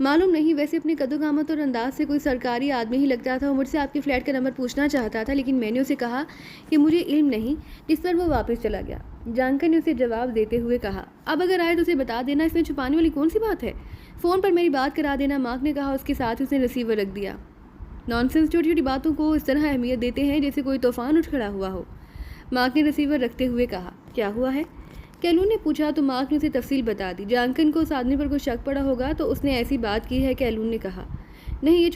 معلوم نہیں، ویسے اپنے قد و قامت اور انداز سے کوئی سرکاری آدمی ہی لگتا تھا. وہ مجھ سے آپ کے فلیٹ کا نمبر پوچھنا چاہتا تھا، لیکن میں نے اسے کہا کہ مجھے علم نہیں، جس پر وہ واپس چلا گیا. جانکر نے اسے جواب دیتے ہوئے کہا، اب اگر آئے تو اسے بتا دینا، اس میں چھپانے والی کون سی بات ہے؟ فون پر میری بات کرا دینا. مارک نے کہا. اس کے ساتھ اس نے ریسیور رکھ دیا. نانسنس، چھوٹی چھوٹی باتوں کو اس طرح اہمیت دیتے ہیں جیسے کوئی طوفان اٹھ کھڑا ہوا ہو. مارک نے ریسیور رکھتے ہوئے کہا. کیا ہوا ہے؟ کیلون نے پوچھا تو مارک نے اسے تفصیل بتا دی. جانکن کو اس آدمی پر کوئی شک پڑا ہوگا تو اس نے ایسی بات کی ہے. کیلون نے کہا. نہیں یہ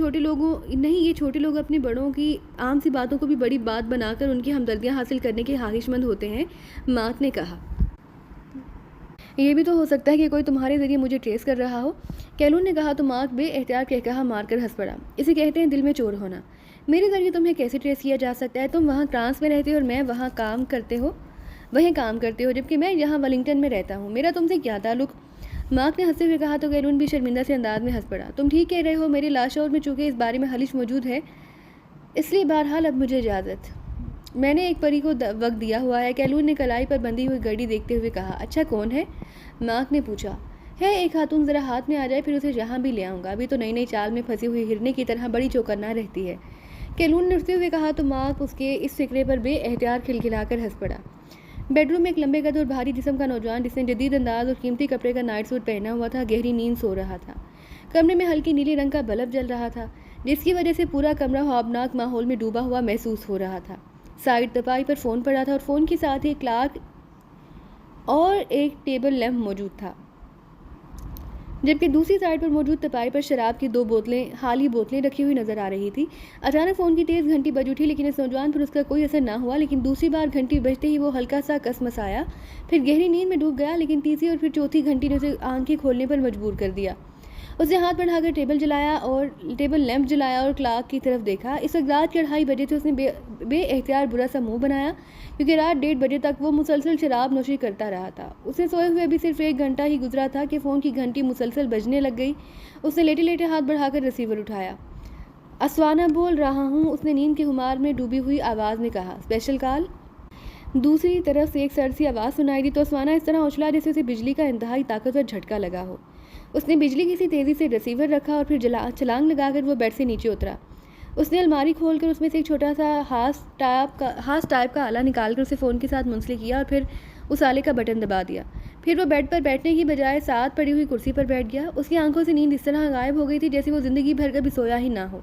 چھوٹے لوگ اپنے بڑوں کی عام سی باتوں کو بھی بڑی بات بنا کر ان کی ہمدردیاں حاصل کرنے کے خواہش مند ہوتے ہیں. مارک نے کہا. یہ بھی تو ہو سکتا ہے کہ کوئی تمہارے ذریعے مجھے ٹریس کر رہا ہو. کیلون نے کہا تو مارک بے احتیاط کہا مار کر ہنس پڑا. اسے کہتے ہیں دل میں چور ہونا. میرے ذریعے تمہیں کیسے ٹریس کیا جا سکتا ہے؟ تم وہاں فرانس میں رہتے ہو اور میں وہاں کام کرتے ہو جبکہ میں یہاں ولنگٹن میں رہتا ہوں. میرا تم سے کیا تعلق؟ مارک نے ہنستے ہوئے کہا تو کیلون بھی شرمندہ سے انداز میں ہنس پڑا. تم ٹھیک کہہ رہے ہو. میرے لاشعور میں چونکہ اس بارے میں خلش موجود ہے، اس لیے بہرحال اب مجھے اجازت. میں نے ایک پری کو وقت دیا ہوا ہے. کیلون نے کلائی پر بندھی ہوئی گھڑی دیکھتے ہوئے کہا. اچھا کون ہے؟ مارک نے پوچھا. ہے ایک خاتون، ذرا ہاتھ میں آ جائے پھر اسے یہاں بھی لے آؤں گا. ابھی تو نئی چال میں پھنسی ہوئی ہرنے کی طرح بڑی چوکنا رہتی ہے. کیلون نے اٹھتے ہوئے کہا تو مارک اس کے اس فکرے پر بے احتیاط کھلکھلا کر ہنس پڑا. بیڈ روم میں ایک لمبے قد اور بھاری جسم کا نوجوان، جس نے جدید انداز اور قیمتی کپڑے کا نائٹ سوٹ پہنا ہوا تھا، گہری نیند سو رہا تھا. کمرے میں ہلکی نیلے رنگ کا بلب جل رہا تھا، جس کی وجہ سے پورا کمرہ خوابناک ماحول میں ڈوبا ہوا محسوس ہو رہا تھا. سائڈ تپائی پر فون پڑا تھا اور فون کے ساتھ ایک کلاک اور ایک ٹیبل لیمپ موجود تھا، جبکہ دوسری سائڈ پر موجود تپائی پر شراب کی 2 خالی بوتلیں رکھی ہوئی نظر آ رہی تھی. اچانک فون کی تیز گھنٹی بج اٹھی، لیکن اس نوجوان پر اس کا کوئی اثر نہ ہوا. لیکن دوسری بار گھنٹی بجتے ہی وہ ہلکا سا کسمسایا، پھر گہری نیند میں ڈوب گیا. لیکن تیسری اور پھر چوتھی گھنٹی نے اسے آنکھیں کھولنے پر مجبور کر دیا. اس نے ہاتھ بڑھا کر ٹیبل لیمپ جلایا اور کلاک کی طرف دیکھا. اس وقت رات کے 2:30 بجے تھے. اس نے بے اختیار برا سا منہ بنایا، کیونکہ رات 1:30 بجے تک وہ مسلسل شراب نوشی کرتا رہا تھا. اسے سوئے ہوئے ابھی صرف 1 گھنٹہ ہی گزرا تھا کہ فون کی گھنٹی مسلسل بجنے لگ گئی. اس نے لیٹے لیٹے ہاتھ بڑھا کر ریسیور اٹھایا. اسوانا بول رہا ہوں، اس نے نیند کے خمار میں ڈوبی ہوئی آواز میں کہا. اسپیشل کال؟ دوسری طرف سے ایک سرد سی آواز سنائی دی تو اسوانا اس طرح اچھلا جیسے اسے بجلی کا انتہائی طاقتور جھٹکا لگا ہو. اس نے بجلی کی سی تیزی سے ریسیور رکھا اور پھر چھلانگ لگا کر وہ بیڈ سے نیچے اترا. اس نے الماری کھول کر اس میں سے ایک چھوٹا سا ہاس ٹائپ کا آلہ نکال کر اسے فون کے ساتھ منسلک کیا اور پھر اس آلے کا بٹن دبا دیا. پھر وہ بیڈ پر بیٹھنے کی بجائے ساتھ پڑی ہوئی کرسی پر بیٹھ گیا. اس کی آنکھوں سے نیند اس طرح غائب ہو گئی تھی جیسے وہ زندگی بھر کبھی سویا ہی نہ ہو.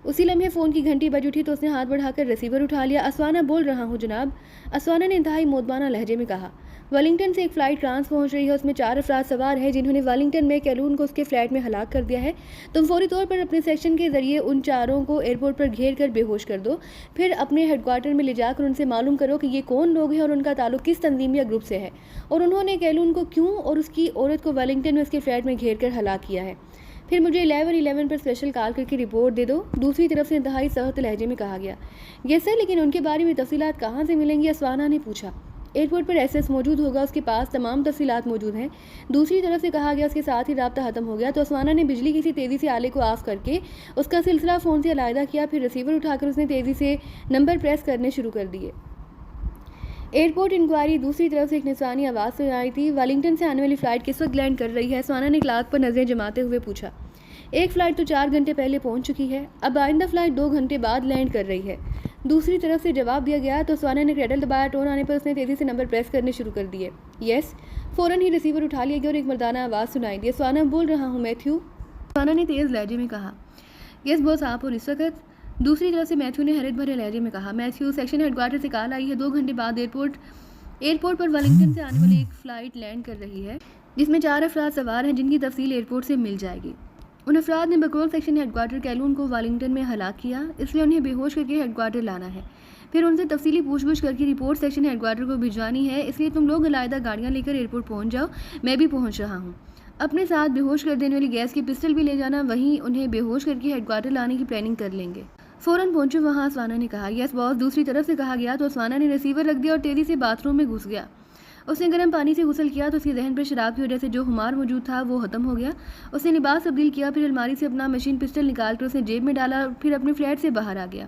اسی لمحے فون کی گھنٹی بج اٹھی تو اس نے ہاتھ بڑھا کر ریسیور اٹھا لیا. اسوانا بول رہا ہوں جناب. اسوانا نے انتہائی مودبانہ لہجے میں کہا. ولنگٹن سے ایک فلائٹ فرانس پہنچ رہی ہے. اس میں 4 افراد سوار ہیں جنہوں نے ولنگٹن میں کیلون کو اس کے فلیٹ میں ہلاک کر دیا ہے. تم فوری طور پر اپنے سیکشن کے ذریعے ان 4 کو ایئرپورٹ پر گھیر کر بے ہوش کر دو. پھر اپنے ہیڈ کوارٹر میں لے جا کر ان سے معلوم کرو کہ یہ کون لوگ ہیں اور ان کا تعلق کس تنظیم یا گروپ سے ہے، اور انہوں نے کیلون کو کیوں اور اس کی عورت کو ولنگٹن میں اس کے فلیٹ میں گھیر کر ہلاک کیا ہے. پھر مجھے 11 پر اسپیشل کال کر کے رپورٹ دے دو. دوسری طرف سے انتہائی سخت لہجے میں کہا گیا. یس سر، لیکن ان کے بارے میں تفصیلات کہاں سے ملیں گی؟ اسوانا نے پوچھا. ایئرپورٹ پر ایس موجود ہوگا، اس کے پاس تمام تفصیلات موجود ہیں. دوسری طرف سے کہا گیا. اس کے ساتھ ہی رابطہ ختم ہو گیا تو اسوانا نے بجلی کی سی تیزی سے آلے کو آف کر کے اس کا سلسلہ فون سے علیحدہ کیا. پھر ریسیور اٹھا کر اس نے تیزی سے نمبر پریس کرنے شروع کر دیے. Airport enquiry. دوسری طرف سے ایک نسوانی آواز سنائی تھی. ولنگٹن سے آنے والی فلائٹ کس وقت لینڈ کر رہی ہے؟ اسوانا نے کلاک پر نظریں جماتے ہوئے پوچھا. ایک فلائٹ تو 4 گھنٹے پہلے پہنچ چکی ہے. اب آئندہ فلائٹ 2 گھنٹے بعد لینڈ کر رہی ہے. دوسری طرف سے جواب دیا گیا تو اسوانا نے کریڈل دبایا. ٹون آنے پر اس نے تیزی سے نمبر پریس کرنے شروع کر دیے. یس. فوراً ہی ریسیور اٹھا لیا گیا اور ایک مردانہ آواز سنائی دی. اسوانا بول رہا ہوں میتھیو. اسوانا نے تیز لہجے میں کہا. یس بوس، آپ اور اس وقت؟ دوسری طرف سے میتھیو نے حیرت بھرے لہجے میں کہا. میتھیو، سیکشن ہیڈ کوارٹر سے کال آئی ہے. 2 گھنٹے بعد ایئرپورٹ پر ولنگٹن سے آنے والی ایک فلائٹ لینڈ کر رہی ہے جس میں 4 افراد سوار ہیں، جن کی تفصیل ایئرپورٹ سے مل جائے گی. ان افراد نے بقول سیکشن ہیڈ کوارٹر کیلون کو ولنگٹن میں ہلاک کیا، اس لیے انہیں بے ہوش کر کے ہیڈ کوارٹر لانا ہے. پھر ان سے تفصیلی پوچھ گچھ کر کے رپورٹ سیکشن ہیڈ کوارٹر کو بھجوانی ہے. اس لیے تم لوگ علیحدہ گاڑیاں لے کر ایئرپورٹ پہنچ جاؤ. میں بھی پہنچ رہا ہوں. اپنے ساتھ بے ہوش کر دینے والی گیس کی پسٹل بھی لے جانا. وہیں انہیں بے ہوش کر کے ہیڈ کوارٹر لانے کی پلاننگ کر لیں گے. فوراً پہنچو وہاں، اسوانا نے کہا. یس باس. دوسری طرف سے کہا گیا تو اسوانا نے ریسیور رکھ دیا اور تیزی سے باتھ روم میں گھس گیا. اس نے گرم پانی سے غسل کیا تو اس کے ذہن پر شراب کی وجہ سے جو خمار موجود تھا وہ ختم ہو گیا. اس نے لباس تبدیل کیا، پھر الماری سے اپنا مشین پسٹل نکال کر اس نے جیب میں ڈالا اور پھر اپنے فلیٹ سے باہر آ گیا.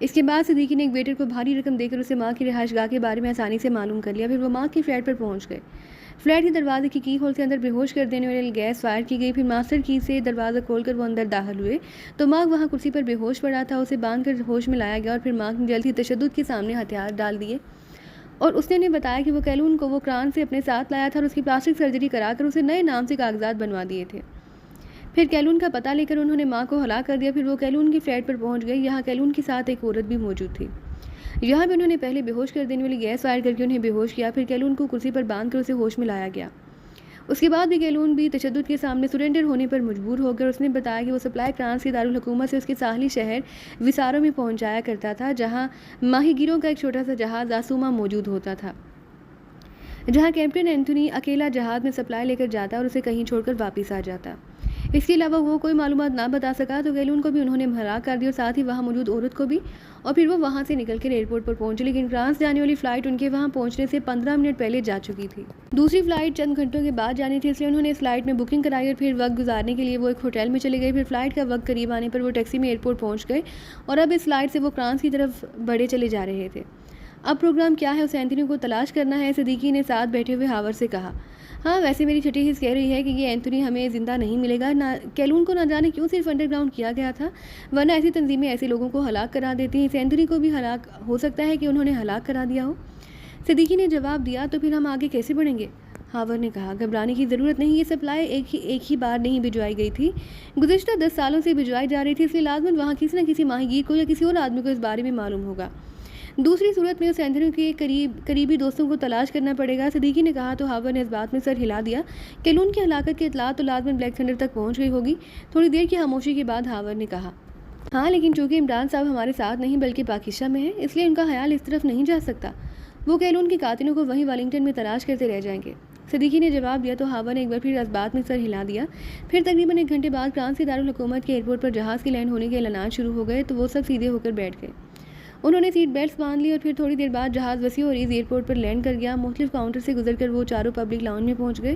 اس کے بعد صدیقی نے ایک ویٹر کو بھاری رقم دے کر اسے ماں کی رہائش گاہ کے بارے میں آسانی سے معلوم کر لیا. پھر وہ ماں کی فلیٹ پر پہنچ گئے. فلیٹ کے دروازے کی ہول سے اندر بے ہوش کر دینے والی گیس فائر کی گئی. پھر ماسٹر کی سے دروازہ کھول کر وہ اندر داخل ہوئے تو ماں وہاں کرسی پر بے ہوش پڑا تھا. اسے باندھ کر ہوش میں لایا گیا اور پھر ماں نے جلد ہی تشدد کے سامنے ہتھیار ڈال دیے اور اس نے انہیں بتایا کہ وہ کیلون کو وہ کران سے اپنے ساتھ لایا تھا اور اس کی پلاسٹک سرجری کرا کر اسے نئے نام سے کاغذات بنوا دیے تھے. پھر کیلون کا پتہ لے کر انہوں نے ماں کو ہلاک کر دیا. پھر وہ کیلون کی فلیٹ پر پہنچ گئے. یہاں کیلون کے ساتھ ایک عورت بھی موجود تھی. یہاں بھی انہوں نے پہلے بے ہوش کر دینے والی گیس فائر کر کے انہیں بے ہوش کیا. پھر کیلون کو کرسی پر باندھ کر اسے ہوش میں لایا گیا. اس کے بعد بھی کیلون بھی تشدد کے سامنے سرنڈر ہونے پر مجبور ہو گیا. اس نے بتایا کہ وہ سپلائی فرانس کے دارالحکومت سے اس کے ساحلی شہر وسارو میں پہنچایا کرتا تھا جہاں ماہی گیروں کا ایک چھوٹا سا جہاز آسوما موجود ہوتا تھا جہاں کیپٹن اینتھونی اکیلا جہاز میں سپلائی لے کر جاتا اور اسے کہیں چھوڑ کر واپس آ جاتا. اس کے علاوہ وہ کوئی معلومات نہ بتا سکا تو کیلون کو بھی انہوں نے ہلاک کر دیا اور ساتھ ہی وہاں موجود عورت کو بھی. اور پھر وہ وہاں سے نکل کر ایئرپورٹ پر پہنچے لیکن فرانس جانے والی فلائٹ ان کے وہاں پہنچنے سے 15 منٹ پہلے جا چکی تھی. دوسری فلائٹ چند گھنٹوں کے بعد جانی تھی اس لیے انہوں نے اس فلائٹ میں بکنگ کرائی اور پھر وقت گزارنے کے لیے وہ ایک ہوٹل میں چلے گئے. پھر فلائٹ کا وقت قریب آنے پر وہ ٹیکسی میں ایئرپورٹ پہنچ گئے اور اب اس فلائٹ سے وہ فرانس کی طرف بڑھے چلے جا رہے تھے. اب پروگرام کیا ہے؟ اسے اینتھونی کو تلاش کرنا ہے. صدیقی نے ساتھ بیٹھے ہوئے ہاور سے کہا. ہاں ویسے میری چھٹی حص کہہ رہی ہے کہ یہ اینتھونی ہمیں زندہ نہیں ملے گا. کیلون کو نہ جانے کیوں صرف انڈر گراؤنڈ کیا گیا تھا ورنہ ایسی تنظیمیں ایسے لوگوں کو ہلاک کرا دیتی ہیں. اس اینتھونی کو بھی ہلاک ہو سکتا ہے کہ انہوں نے ہلاک کرا دیا ہو. صدیقی نے جواب دیا. تو پھر ہم آگے کیسے بڑھیں گے؟ ہاور نے کہا. گھبرانے کی ضرورت نہیں. یہ سپلائی ایک ہی بار نہیں بھجوائی گئی تھی. گزشتہ 10 سالوں سے بھجوائی جا رہی تھی. اس لیے لازماً وہاں کسی نہ کسی ماہی گیر کو یا کسی اور آدمی کو اس بارے میں معلوم ہوگا. دوسری صورت میں اس اینتھونی کے قریبی دوستوں کو تلاش کرنا پڑے گا. صدیقی نے کہا تو ہاور نے اس بات میں سر ہلا دیا. کیلون کی ہلاکت کی اطلاع تو لازماً بلیک تھنڈر تک پہنچ گئی ہوگی. تھوڑی دیر کی خاموشی کے بعد ہاور نے کہا. ہاں لیکن چونکہ عمران صاحب ہمارے ساتھ نہیں بلکہ پاکستان میں ہیں اس لیے ان کا خیال اس طرف نہیں جا سکتا. وہ کیلون کے قاتلوں کو وہیں ویلنگٹن میں تلاش کرتے رہ جائیں گے. صدیقی نے جواب دیا تو ہاور نے ایک بار پھر اس بات میں سر ہلا دیا. پھر تقریباً 1 گھنٹے بعد فرانس کے دارالحکومت کے ایئرپورٹ پر جہاز کے لینڈ ہونے کے اعلانات شروع ہو گئے تو وہ سب سیدھے ہو کر بیٹھ گئے. انہوں نے سیٹ بیلٹس باندھ لی اور پھر تھوڑی دیر بعد جہاز وسیع اور ایز ایئرپورٹ پر لینڈ کر گیا. مختلف کاؤنٹر سے گزر کر وہ چاروں پبلک لاؤنج میں پہنچ گئے.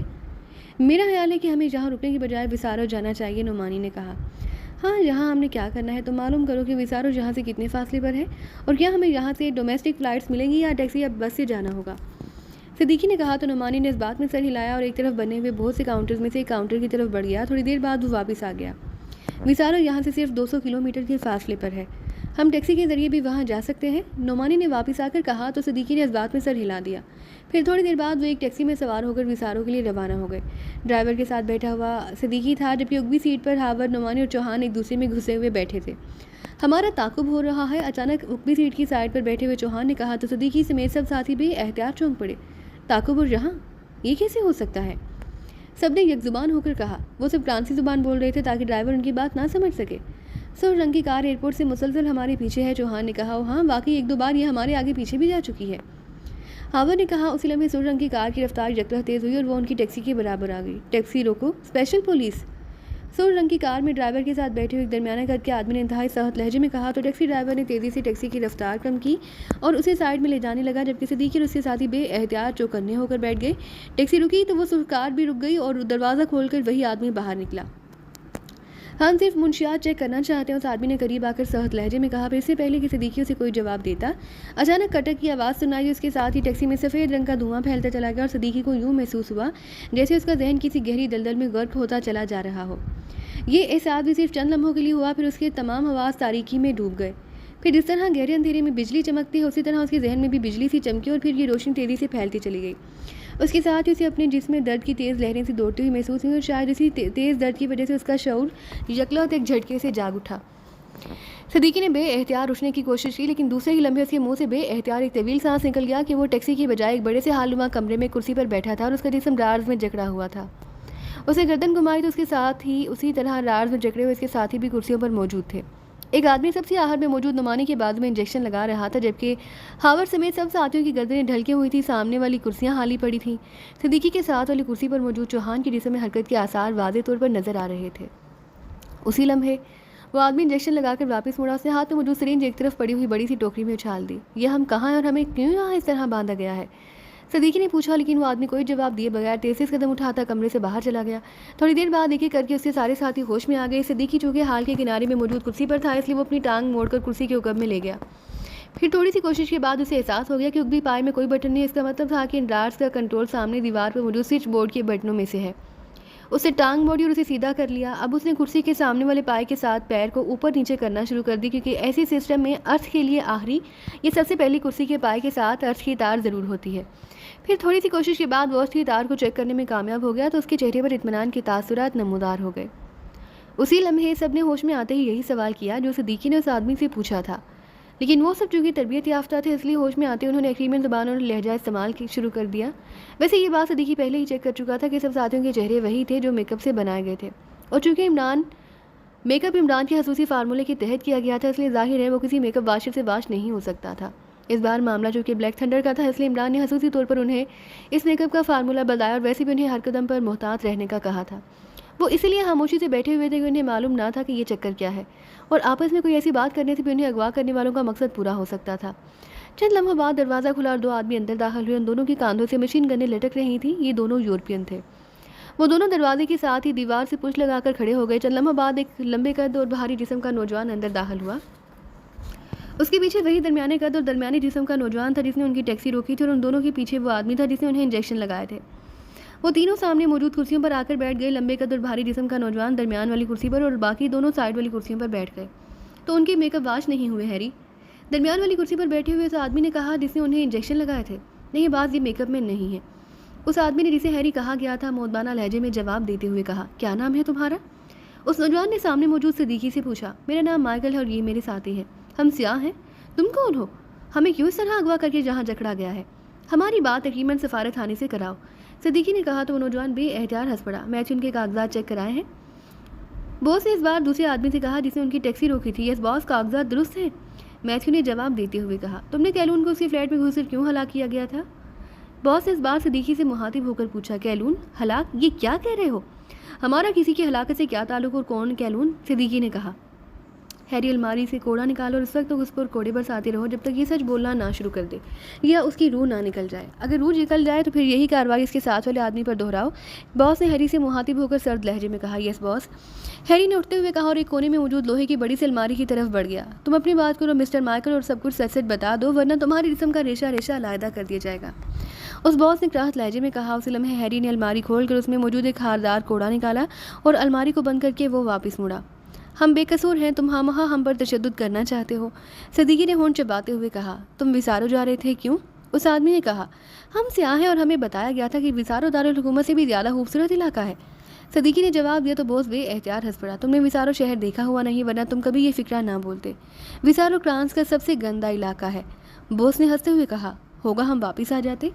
میرا خیال ہے کہ ہمیں جہاں رکنے کی بجائے وسارو جانا چاہیے، نعمانی نے کہا. ہاں یہاں ہم نے کیا کرنا ہے تو معلوم کرو کہ وسارو جہاں سے کتنے فاصلے پر ہے اور کیا ہمیں یہاں سے ڈومیسٹک فلائٹس ملیں گی یا ٹیکسی یا بس سے جانا ہوگا. صدیقی نے کہا تو نعمانی نے اس بات میں سر ہلایا اور ایک طرف بنے ہوئے بہت سے کاؤنٹرز میں سے ایک کاؤنٹر کی طرف بڑھ گیا. تھوڑی دیر بعد وہ واپس آ گیا. وسارو یہاں سے صرف 200 کلومیٹر کے فاصلے پر ہے. ہم ٹیکسی کے ذریعے بھی وہاں جا سکتے ہیں. نعمانی نے واپس آ کر کہا تو صدیقی نے اس بات میں سر ہلا دیا. پھر تھوڑی دیر بعد وہ ایک ٹیکسی میں سوار ہو کر وسارو کے لیے روانہ ہو گئے. ڈرائیور کے ساتھ بیٹھا ہوا صدیقی تھا جبکہ اگوی سیٹ پر ہاور، نعمانی اور چوہان ایک دوسرے میں گھسے ہوئے بیٹھے تھے. ہمارا تعاقب ہو رہا ہے. اچانک اگوی سیٹ کی سائڈ پر بیٹھے ہوئے چوہان نے کہا تو صدیقی سمیت سب ساتھی بھی احتیاط چونک پڑے. تعاقب اور یہاں یہ کیسے ہو سکتا ہے؟ سب نے یک زبان ہو کر کہا. وہ سب فرانسی زبان بول رہے تھے تاکہ ڈرائیور ان کی بات نہ سمجھ سکے. سر رنگ کی کار ایئرپورٹ سے مسلسل ہمارے پیچھے ہے. چوہان نے کہا. ہاں واقعی 1-2 بار یہ ہمارے آگے پیچھے بھی جا چکی ہے. ہاور نے کہا. اسی لمحے سر رنگ کی کار کی رفتار یکدم تیز ہوئی اور وہ ان کی ٹیکسی کے برابر آ گئی. ٹیکسی روکو، اسپیشل پولیس. سر رنگ کی کار میں ڈرائیور کے ساتھ بیٹھے ہوئے ایک درمیانے قد کے آدمی نے انتہائی سخت لہجے میں کہا تو ٹیکسی ڈرائیور نے تیزی سے ٹیکسی کی رفتار کم کی اور اسے سائڈ میں لے جانے لگا جبکہ صدیقی اور اس کے ساتھی بے احتیاط چوکنے ہو کر بیٹھ گئے. ٹیکسی رکی تو وہ کار بھی رک گئی اور دروازہ کھول کر وہی آدمی باہر نکلا. ہم صرف منشیات چیک کرنا چاہتے ہیں، اس آدمی نے قریب آ کر سخت لہجے میں کہا. پھر اس سے پہلے کہ صدیقی اسے کوئی جواب دیتا اچانک کٹک کی آواز سنائی. اس کے ساتھ ہی ٹیکسی میں سفید رنگ کا دھواں پھیلتا چلا گیا اور صدیقی کو یوں محسوس ہوا جیسے اس کا ذہن کسی گہری دلدل میں غرق ہوتا چلا جا رہا ہو. یہ احساس بھی صرف چند لمحوں کے لیے ہوا. پھر اس کے تمام حواس تاریکی میں ڈوب گئے. پھر جس طرح گہرے اندھیرے میں بجلی چمکتی ہے اسی طرح اس کے ذہن میں بھی بجلی سی چمکی اور پھر یہ روشنی تیزی سے پھیلتی چلی گئی. اس کے ساتھ ہی اسے اپنے جسم میں درد کی تیز لہریں سے دوڑتی ہوئی محسوس ہوئی اور شاید اسی تیز درد کی وجہ سے اس کا شعور یکلوت ایک جھٹکے سے جاگ اٹھا. صدیقی نے بے احتیاط اٹھنے کی کوشش کی لیکن دوسرے ہی لمحے اس کے منہ سے بے احتیاط ایک طویل سانس نکل گیا کہ وہ ٹیکسی کی بجائے ایک بڑے سے ہال نما کمرے میں کرسی پر بیٹھا تھا اور اس کا جسم رارز میں جکڑا ہوا تھا. اسے گردن گھمائی تو اس کے ساتھ ہی اسی طرح رارز میں جکڑے ہوئے اس کے ساتھی بھی کرسیوں پر موجود تھے. ایک آدمی سب سے آخر میں موجود نعمانی کے بازو میں انجیکشن لگا رہا تھا جبکہ ہاور سمیت سب ساتھیوں کی گردنیں ڈھلکے ہوئی تھی. سامنے والی کرسیاں خالی پڑی تھیں. صدیقی کے ساتھ والی کرسی پر موجود چوہان کے جسم میں حرکت کے آثار واضح طور پر نظر آ رہے تھے. اسی لمحے وہ آدمی انجیکشن لگا کر واپس مڑا. اس نے ہاتھ میں موجود سرنج ایک طرف پڑی ہوئی بڑی سی ٹوکری میں اچھال دی. یہ ہم کہاں ہیں اور ہمیں کیوں یہاں اس طرح باندھا گیا ہے؟ صدیقی نے پوچھا، لیکن وہ آدمی کوئی جواب دیے بغیر تیز قدم اٹھاتا کمرے سے باہر چلا گیا۔ تھوڑی دیر بعد ایک ایک کر کے اس کے سارے ساتھی ہوش میں آ گئے۔ صدیقی چونکہ حال کے کنارے میں موجود کرسی پر تھا، اس لیے وہ اپنی ٹانگ موڑ کر کرسی کے عقب میں لے گیا۔ پھر تھوڑی سی کوشش کے بعد اسے احساس ہو گیا کہ عقبی پائے میں کوئی بٹن نہیں۔ اس کا مطلب تھا کہ ان ڈارٹس کا کنٹرول سامنے دیوار پر موجود سوئچ بورڈ کے بٹنوں میں سے ہے۔ اسے ٹانگ موڑی اور اسے سیدھا کر لیا۔ اب اس نے کرسی کے سامنے والے پائے کے ساتھ پیر کو اوپر نیچے کرنا شروع کر دی، کیونکہ ایسے سسٹم میں ارتھ کے لیے آخری یہ سب سے پہلی کرسی کے پائے کے ساتھ ارتھ کی تار ضرور ہوتی ہے۔ پھر تھوڑی سی کوشش کے بعد وہ ارتھ کی تار کو چیک کرنے میں کامیاب ہو گیا تو اس کے چہرے پر اطمینان کے تاثرات نمودار ہو گئے۔ اسی لمحے سب نے ہوش میں آتے ہی یہی سوال کیا جو صدیقی نے اس آدمی سے پوچھا تھا، لیکن وہ سب چونکہ تربیت یافتہ تھے اس لیے ہوش میں آتے انہوں نے ایگریمنٹ زبان اور لہجہ استعمال شروع کر دیا۔ ویسے یہ بات صدیقی پہلے ہی چیک کر چکا تھا کہ سب ساتھیوں کے چہرے وہی تھے جو میک اپ سے بنائے گئے تھے، اور چونکہ میک اپ عمران کے خصوصی فارمولے کے تحت کیا گیا تھا، اس لیے ظاہر ہے وہ کسی میک اپ واشر سے واش نہیں ہو سکتا تھا۔ اس بار معاملہ چونکہ بلیک تھنڈر کا تھا، اس لیے عمران نے خصوصی طور پر انہیں اس میک اپ کا فارمولہ بتایا، اور ویسے بھی انہیں ہر قدم پر محتاط رہنے کا کہا تھا۔ وہ اس لیے خاموشی سے بیٹھے ہوئے تھے کہ انہیں معلوم نہ تھا کہ یہ چکر کیا ہے، اور آپس میں کوئی ایسی بات کرنے سے بھی انہیں اغوا کرنے والوں کا مقصد پورا ہو سکتا تھا۔ چند لمحوں بعد دروازہ کھلا اور دو آدمی اندر داخل ہوئے۔ ان دونوں کے کاندھوں سے مشین گنیں لٹک رہی تھیں۔ یہ دونوں یورپین تھے۔ وہ دونوں دروازے کے ساتھ ہی دیوار سے پشت لگا کر کھڑے ہو گئے۔ چند لمحوں بعد ایک لمبے قد اور بھاری جسم کا نوجوان اندر داخل ہوا۔ اس کے پیچھے وہی درمیانے قد اور درمیانی جسم کا نوجوان تھا جس نے ان کی ٹیکسی روکی تھی، اور ان دونوں کے پیچھے وہ آدمی تھا جس نے انہیں انجیکشن لگائے تھے۔ وہ تینوں سامنے موجود کرسیوں پر آ کر بیٹھ گئے۔ لمبے قد اور بھاری جسم کا نوجوان درمیان والی کرسی پر اور باقی دونوں سائیڈ والی کرسیوں پر بیٹھ گئے۔ تو ان کے میک اپ واش نہیں ہوئے ہیری؟ درمیان والی کرسی پر بیٹھے ہوئے اس آدمی نے کہا جس نے انہیں انجیکشن لگائے تھے۔ نہیں باز، یہ میک اپ میں نہیں ہے، اس آدمی نے جسے ہیری کہا گیا تھا مؤدبانہ لہجے میں جواب دیتے ہوئے کہا۔ کیا نام ہے تمہارا؟ اس نوجوان نے سامنے موجود صدیقی سے پوچھا۔ میرا نام مائیکل ہے اور یہ میرے ساتھی ہے۔ ہم سیاہ ہیں؟ تم کون ہو؟ ہمیں کیوں اس طرح اغوا کر کے جہاں جکڑا گیا ہے؟ ہماری بات ایگریمنٹ سفارت خانے سے کراؤ، صدیقی نے کہا تو وہ نوجوان بے احتیاط ہنس پڑا۔ میچ ان کے کاغذات چیک کرائے ہیں؟ باس نے اس بار دوسرے آدمی سے کہا جس نے ان کی ٹیکسی روکی تھی۔ یس باس، کاغذات درست ہیں، میتھیو نے جواب دیتے ہوئے کہا۔ تم نے کیلون کو اس کے فلیٹ میں گھس کر کیوں ہلاک کیا گیا تھا؟ باس نے اس بار صدیقی سے مخاطب ہو کر پوچھا۔ کیلون ہلاک؟ یہ کیا کہہ رہے ہو؟ ہمارا کسی کی ہلاکت سے کیا تعلق اور کون کیلون؟ صدیقی نے کہا۔ ہیری الماری سے کوڑا نکالو اور اس وقت تک اس پر کوڑے برساتے رہو جب تک یہ سچ بولنا نہ شروع کر دے یا اس کی روح نہ نکل جائے۔ اگر روح نکل جائے تو پھر یہی کارروائی اس کے ساتھ والے آدمی پر دہراؤ، باس نے ہیری سے مخاطب ہو کر سرد لہجے میں کہا۔ یس باس، ہیری نے اٹھتے ہوئے کہا اور ایک کونے میں موجود لوہے کی بڑی سی الماری کی طرف بڑھ گیا۔ تم اپنی بات کرو مسٹر مائیکل اور سب کچھ سچ سچ بتا دو ورنہ تمہاری جسم کا ریشہ ریشہ علیحدہ کر دیا جائے گا، اس باس نے کراہت لہجے میں کہا۔ اسی لمحے ہیری نے الماری کھول کر اس میں موجود ایک خاردار کوڑا نکالا اور الماری کو بند کر کے وہ واپس مڑا۔ ہم بے قصور ہیں، تم خامخواہ ہم پر تشدد کرنا چاہتے ہو، صدیقی نے ہونٹ چباتے ہوئے کہا۔ تم وسارو جا رہے تھے، کیوں؟ اس آدمی نے کہا۔ ہم سیاہ ہیں اور ہمیں بتایا گیا تھا کہ وسارو دارالحکومت سے بھی زیادہ خوبصورت علاقہ ہے، صدیقی نے جواب دیا تو بوس بے احتیاط ہنس پڑا۔ تم نے وسارو شہر دیکھا ہوا نہیں ورنہ تم کبھی یہ فکرہ نہ بولتے، وسارو فرانس کا سب سے گندا علاقہ ہے، بوس نے ہنستے ہوئے کہا۔ ہوگا ہم واپس آ جاتے،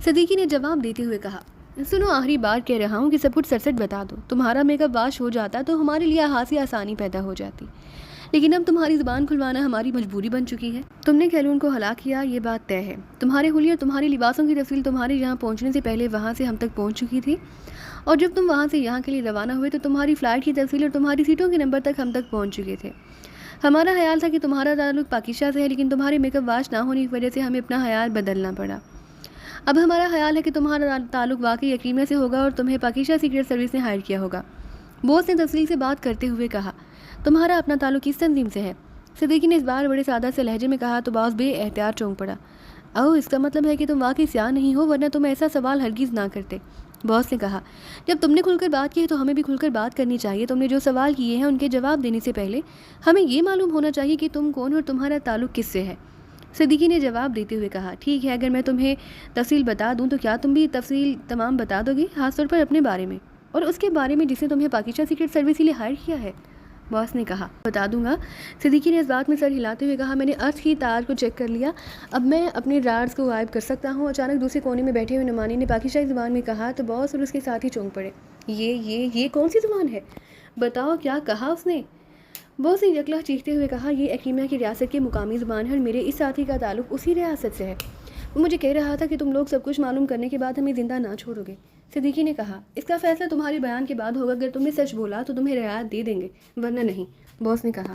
صدیقی نے جواب دیتے ہوئے کہا۔ سنو، آخری بار کہہ رہا ہوں کہ سب کچھ سچ بتا دو، تمہارا میک اپ واش ہو جاتا تو ہمارے لیے خاصی آسانی پیدا ہو جاتی، لیکن اب تمہاری زبان کھلوانا ہماری مجبوری بن چکی ہے۔ تم نے کیلون کو ہلاک کیا، یہ بات طے ہے، تمہارے حلیے اور تمہاری لباسوں کی تفصیل تمہارے یہاں پہنچنے سے پہلے وہاں سے ہم تک پہنچ چکی تھی، اور جب تم وہاں سے یہاں کے لیے روانہ ہوئے تو تمہاری فلائٹ کی تفصیل اور تمہاری سیٹوں کے نمبر تک ہم تک پہنچ چکے تھے۔ ہمارا خیال تھا کہ تمہارا تعلق پاکیزہ سے ہے، لیکن تمہارے میک اپ واش نہ ہونے کی وجہ سے ہمیں اپنا خیال بدلنا پڑا۔ اب ہمارا خیال ہے کہ تمہارا تعلق واقعی یقینی سے ہوگا اور تمہیں پاکیزہ سیکرٹ سروس نے ہائر کیا ہوگا، بوس نے تفصیل سے بات کرتے ہوئے کہا۔ تمہارا اپنا تعلق کس تنظیم سے ہے؟ صدیقی نے اس بار بڑے سادہ سے لہجے میں کہا تو باس بے احتیاط چونک پڑا۔ اس کا مطلب ہے کہ تم واقعی سیاہ نہیں ہو ورنہ تم ایسا سوال ہرگز نہ کرتے، باس نے کہا۔ جب تم نے کھل کر بات کی ہے تو ہمیں بھی کھل کر بات کرنی چاہیے، تم نے جو سوال کیے ہیں ان کے جواب دینے سے پہلے ہمیں یہ معلوم ہونا چاہیے کہ تم کون ہو اور تمہارا تعلق کس سے ہے، صدیقی نے جواب دیتے ہوئے کہا۔ ٹھیک ہے، اگر میں تمہیں تفصیل بتا دوں تو کیا تم بھی تفصیل تمام بتا دو گے، خاص طور پر اپنے بارے میں اور اس کے بارے میں جس نے تمہیں پاکیزہ سیکرٹ سروس کے لیے ہائر کیا ہے؟ باس نے کہا۔ بتا دوں گا، صدیقی نے اس بات میں سر ہلاتے ہوئے کہا۔ میں نے ارتھ کی تار کو چیک کر لیا، اب میں اپنے ڈرارز کو غائب کر سکتا ہوں۔ اچانک دوسرے کونے میں بیٹھے ہوئے نعمانی نے پاکیزائی زبان میں کہا تو باس اور اس کے ساتھ ہی چونک پڑے۔ یہ کون سی زبان ہے؟ بتاؤ، کیا کہا اس نے؟ باس نے یکلا چیختے ہوئے کہا، یہ ایکیمیا کی ریاست کی مقامی زبان ہے اور میرے اس ساتھی کا تعلق اسی ریاست سے ہے، وہ مجھے کہہ رہا تھا کہ تم لوگ سب کچھ معلوم کرنے کے بعد ہمیں زندہ نہ چھوڑو گے، صدیقی نے کہا۔ اس کا فیصلہ تمہارے بیان کے بعد ہوگا، اگر تم نے سچ بولا تو تمہیں رعایت دے دیں گے ورنہ نہیں، باس نے کہا۔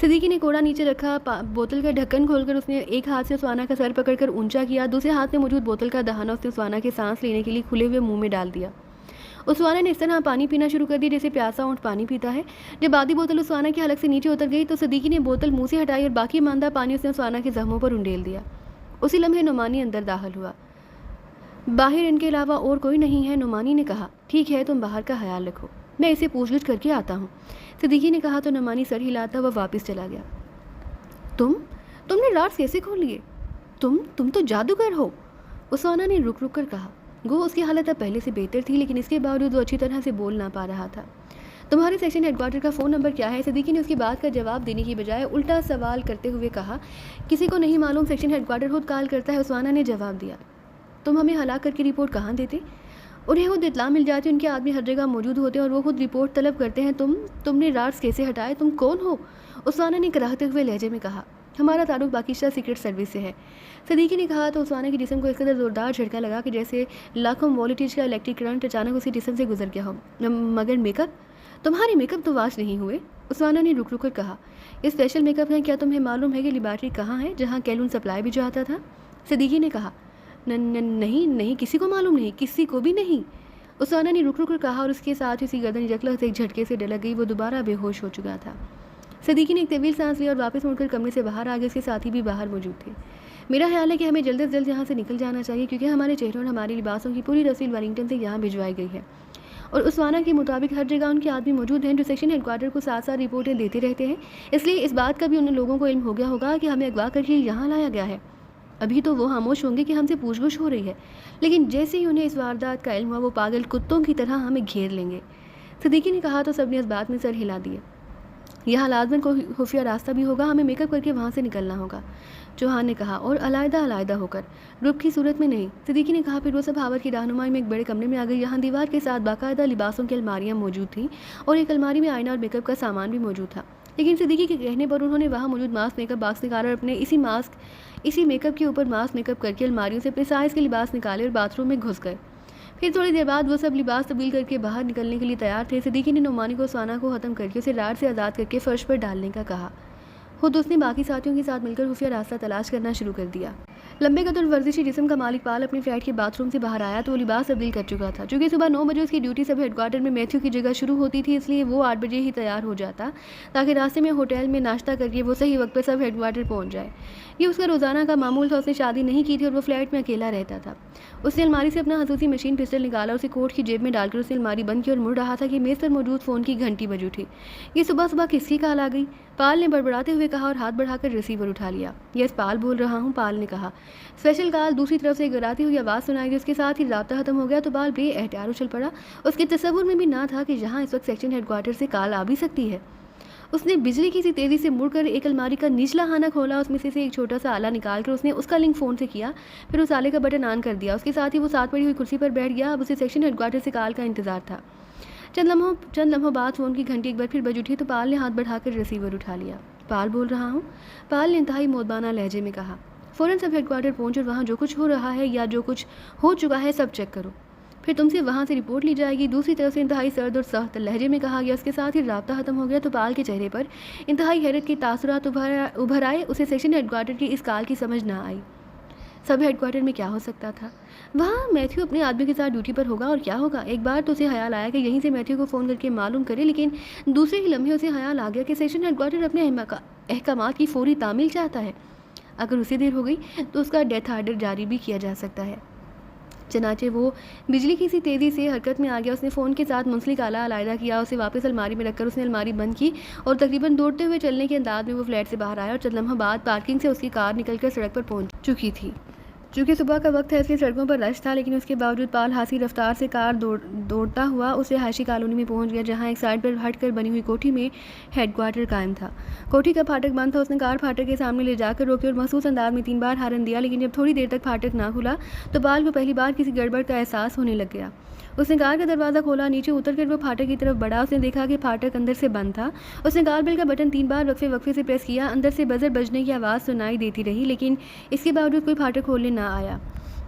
صدیقی نے کوڑا نیچے رکھا، بوتل کا ڈھکن کھول کر اس نے ایک ہاتھ سے سوانا کا سر پکڑ کر اونچا کیا، دوسرے ہاتھ میں موجود بوتل کا دہانہ اس نے سوانا کے سانس لینے کے لیے کھلے ہوئے منہ میں ڈال دیا۔ اسوانا نے اس طرح پانی پینا شروع کر دیا جیسے پیاسا اونٹ پانی پیتا ہے۔ جب آدھی بوتل اسوانا کے حلق سے نیچے اتر گئی تو صدیقی نے بوتل منہ سے ہٹائی اور باقی ماندہ پانی اس نے اسوانا کے زخموں پر انڈیل دیا۔ اسی لمحے نعمانی اندر داخل ہوا۔ باہر ان کے علاوہ اور کوئی نہیں ہے، نعمانی نے کہا۔ ٹھیک ہے، تم باہر کا خیال رکھو، میں اسے پوچھ گچھ کر کے آتا ہوں، صدیقی نے کہا تو نعمانی سر ہلاتا ہوا واپس چلا گیا۔ تم نے رارڈز کیسے کھول لیے؟ تم تو جادوگر ہو، اسوانا نے رک رک کر کہا۔ گو اس کی حالت اب پہلے سے بہتر تھی، لیکن اس کے باوجود وہ اچھی طرح سے بول نہ پا رہا تھا۔ تمہارے سیکشن ہیڈ کوارٹر کا فون نمبر کیا ہے؟ صدیقی نے اس کی بات کا جواب دینے کی بجائے الٹا سوال کرتے ہوئے کہا۔ کسی کو نہیں معلوم، سیکشن ہیڈ کوارٹر خود کال کرتا ہے، اسوانا نے جواب دیا۔ تم ہمیں ہلاک کر کے رپورٹ کہاں دیتے؟ انہیں خود اطلاع مل جاتی، ان کے آدمی ہر جگہ موجود ہوتے ہیں اور وہ خود رپورٹ طلب کرتے ہیں۔ تم نے رارڈز کیسے ہٹائے؟ تم کون ہو؟ اسوانا نے کراہتے ہوئے لہجے میں کہا۔ ہمارا تعلق باقیشہ سیکرٹ سروس سے ہے، صدیقی نے کہا تو اسوانا کے جسم کو اس قدر زوردار جھٹکا لگا کہ جیسے لاکھوں وولٹیج کا الیکٹرک کرنٹ اچانک اسی جسم سے گزر گیا ہو۔ مگر میک اپ؟ تمہارے میک اپ تو واش نہیں ہوئے، اسوانا نے رک رک کر کہا۔ یہ اسپیشل میک اپ ہے، کیا تمہیں معلوم ہے کہ لیبارٹری کہاں ہے جہاں کیلون سپلائی بھی جاتا تھا؟ صدیقی نے کہا۔ نہیں، کسی کو معلوم نہیں، کسی کو بھی نہیں، اسوانا نے رک رک کر کہا اور اس کے ساتھ اسی گردن یکلخت ایک جھٹکے سے ڈلک گئی، وہ دوبارہ بے ہوش ہو چکا تھا۔ صدیقی نے ایک طویل سانس لیا اور واپس مڑ کر کمرے سے باہر آ گئے، اس کے ساتھی بھی باہر موجود تھے۔ میرا خیال ہے کہ ہمیں جلد از جلد یہاں سے نکل جانا چاہیے، کیونکہ ہمارے چہروں اور ہمارے لباسوں کی پوری تفصیل ویلنگٹن سے یہاں بھجوائی گئی ہے، اور اسوانا کے مطابق ہر جگہ ان کے آدمی موجود ہیں جو سیکشن ہیڈ کوارٹر کو ساتھ ساتھ رپورٹیں دیتے رہتے ہیں۔ اس لیے اس بات کا بھی ان لوگوں کو علم ہو گیا ہوگا کہ ہمیں اغوا کر کے یہاں لایا گیا ہے۔ ابھی تو وہ خاموش ہوں گے کہ ہم سے پوچھ گچھ ہو رہی ہے، لیکن جیسے ہی انہیں اس واردات کا علم ہوا وہ پاگل کتوں کی طرح ہمیں گھیر لیں گے، صدیقی نے کہا تو سب نے اس بات میں سر ہلا دیے۔ یہاں لازماً کوئی خفیہ راستہ بھی ہوگا، ہمیں میک اپ کر کے وہاں سے نکلنا ہوگا، چوہان نے کہا، اور علیحدہ ہو کر، گروپ کی صورت میں نہیں، صدیقی نے کہا۔ پھر وہ سب ہاورڈ کی رہنمائی میں ایک بڑے کمرے میں آ گئی، یہاں دیوار کے ساتھ باقاعدہ لباسوں کی الماریاں موجود تھیں اور ایک الماری میں آئینہ اور میک اپ کا سامان بھی موجود تھا، لیکن صدیقی کے کہنے پر انہوں نے وہاں موجود ماسک میک اپ باکس نکالا اور اپنے اسی میک اپ کے اوپر ماسک میک اپ کر کے الماریوں سے اپنے سائز کے لباس نکالے اور باتھ روم میں گھس گئے۔ پھر تھوڑی دیر بعد وہ سب لباس تبدیل کر کے باہر نکلنے کے لیے تیار تھے۔ صدیقی نے نعمانی کو اسوانا کو ختم کر کے اسے راڈ سے آزاد کر کے فرش پر ڈالنے کا کہا۔ خود اس نے باقی ساتھیوں کے ساتھ مل کر خفیہ راستہ تلاش کرنا شروع کر دیا۔ لمبے قد اور ورزشی جسم کا مالک پال اپنے فلیٹ کے باتھ روم سے باہر آیا تو وہ لباس تبدیل کر چکا تھا۔ چونکہ صبح 9 بجے اس کی ڈیوٹی سب ہیڈ کوارٹر میں میتھیو کی جگہ شروع ہوتی تھی، اس لیے وہ 8 بجے ہی تیار ہو جاتا تاکہ راستے میں ہوٹل میں ناشتہ کر کے وہ صحیح وقت پر سب ہیڈ کوارٹر پہنچ جائے۔ یہ اس کا روزانہ کا معمول تھا۔ اس نے شادی نہیں کی تھی اور وہ فلیٹ میں اکیلا رہتا تھا۔ اس نے الماری سے اپنا خصوصی مشین پسٹل نکالا اور اسے کوٹ کی جیب میں ڈال کر اس نے الماری بند کی اور مڑ رہا تھا کہ میز پر موجود فون کی گھنٹی بج اٹھی۔ یہ صبح کس کی کال آ گئی؟ پال نے بڑبڑاتے ہوئے کہا اور ہاتھ بڑھا کر ریسیور اٹھا لیا۔ یس، پال بول رہا ہوں، پال نے کہا۔ اسپیشل کال دوسری طرف سے گراتی ہوئی آواز سنائی دی۔ اس کے ساتھ ہی رابطہ ختم ہو گیا تو پال بے احتیاط اچھل پڑا۔ اس کے تصور میں بھی نہ تھا کہ یہاں اس وقت سیکشن ہیڈ کوارٹر سے کال آ بھی سکتی ہے۔ اس نے بجلی کی سی تیزی سے مڑ کر ایک الماری کا نچلا خانہ کھولا، اس میں سے ایک چھوٹا سا آلہ نکال کر اس نے اس کا لنک فون سے کیا، پھر اس آلے کا بٹن آن کر دیا۔ اس کے ساتھ ہی وہ ساتھ پڑی ہوئی کرسی پر بیٹھ گیا۔ اب اسے سیکشن ہیڈ کوارٹر سے کال کا انتظار تھا۔ چند لمحوں بعد فون کی گھنٹی ایک بار پھر بج اٹھی تو پال نے ہاتھ بڑھا کر ریسیور اٹھا لیا۔ پال بول رہا ہوں، پال نے انتہائی مودبانہ لہجے میں کہا۔ فوراً سب ہیڈ کوارٹر پہنچ اور وہاں جو کچھ ہو رہا ہے یا جو کچھ ہو چکا ہے سب چیک کرو، پھر تم سے وہاں سے رپورٹ لی جائے گی۔ دوسری طرف سے انتہائی سرد اور سخت لہجے میں کہا گیا۔ اس کے ساتھ ہی رابطہ ختم ہو گیا تو پال کے چہرے پر انتہائی حیرت کے تاثرات ابھر آئے۔ اسے سیکشن ہیڈ کوارٹر کی اس کال کی سمجھ نہ آئی۔ سب ہیڈ کوارٹر میں کیا ہو سکتا تھا؟ وہاں میتھیو اپنے آدمی کے ساتھ ڈیوٹی پر ہوگا، اور کیا ہوگا؟ ایک بار تو اسے خیال آیا کہ یہیں سے میتھیو کو فون کر کے معلوم کرے، لیکن دوسرے ہی لمحے اسے خیال آ گیا کہ سیکشن ہیڈ کوارٹر اپنے احکامات کی فوری تعمیل چاہتا ہے۔ اگر اسے دیر ہو گئی تو اس کا ڈیتھ آرڈر جاری بھی کیا جا سکتا ہے۔ چنانچہ وہ بجلی کی سی تیزی سے حرکت میں آ گیا۔ اس نے فون کے ساتھ منسلک آلہ علیحدہ کیا، اسے واپس الماری میں رکھ کر اس نے الماری بند کی اور تقریباً دوڑتے ہوئے چلنے کے انداز میں وہ فلیٹ سے باہر آیا اور چند لمحہ بعد پارکنگ سے اس کی کار نکل کر سڑک پر پہنچ چکی تھی۔ چونکہ صبح کا وقت ہے اس لیے سڑکوں پر رش تھا، لیکن اس کے باوجود پال ہاسی رفتار سے کار دوڑتا ہوا اس رہائشی کالونی میں پہنچ گیا جہاں ایک سائڈ پر ہٹ کر بنی ہوئی کوٹھی میں ہیڈ کوارٹر قائم تھا۔ کوٹھی کا پھاٹک بند تھا۔ اس نے کار پھاٹک کے سامنے لے جا کر روکی اور محسوس انداز میں 3 بار ہارن دیا، لیکن جب تھوڑی دیر تک پھاٹک نہ کھلا تو پال کو پہلی بار کسی گڑبڑ کا احساس ہونے لگ گیا۔ اس نے کار کا دروازہ کھولا، نیچے اتر کر وہ پھاٹک کی طرف بڑھا۔ اس نے دیکھا کہ پھاٹک اندر سے بند تھا۔ اس نے کار بیل کا بٹن 3 بار وقفے سے پریس کیا۔ اندر سے بزر بجنے کی آواز سنائی دیتی رہی، لیکن اس کے باوجود کوئی پھاٹک کھولنے نہ آیا۔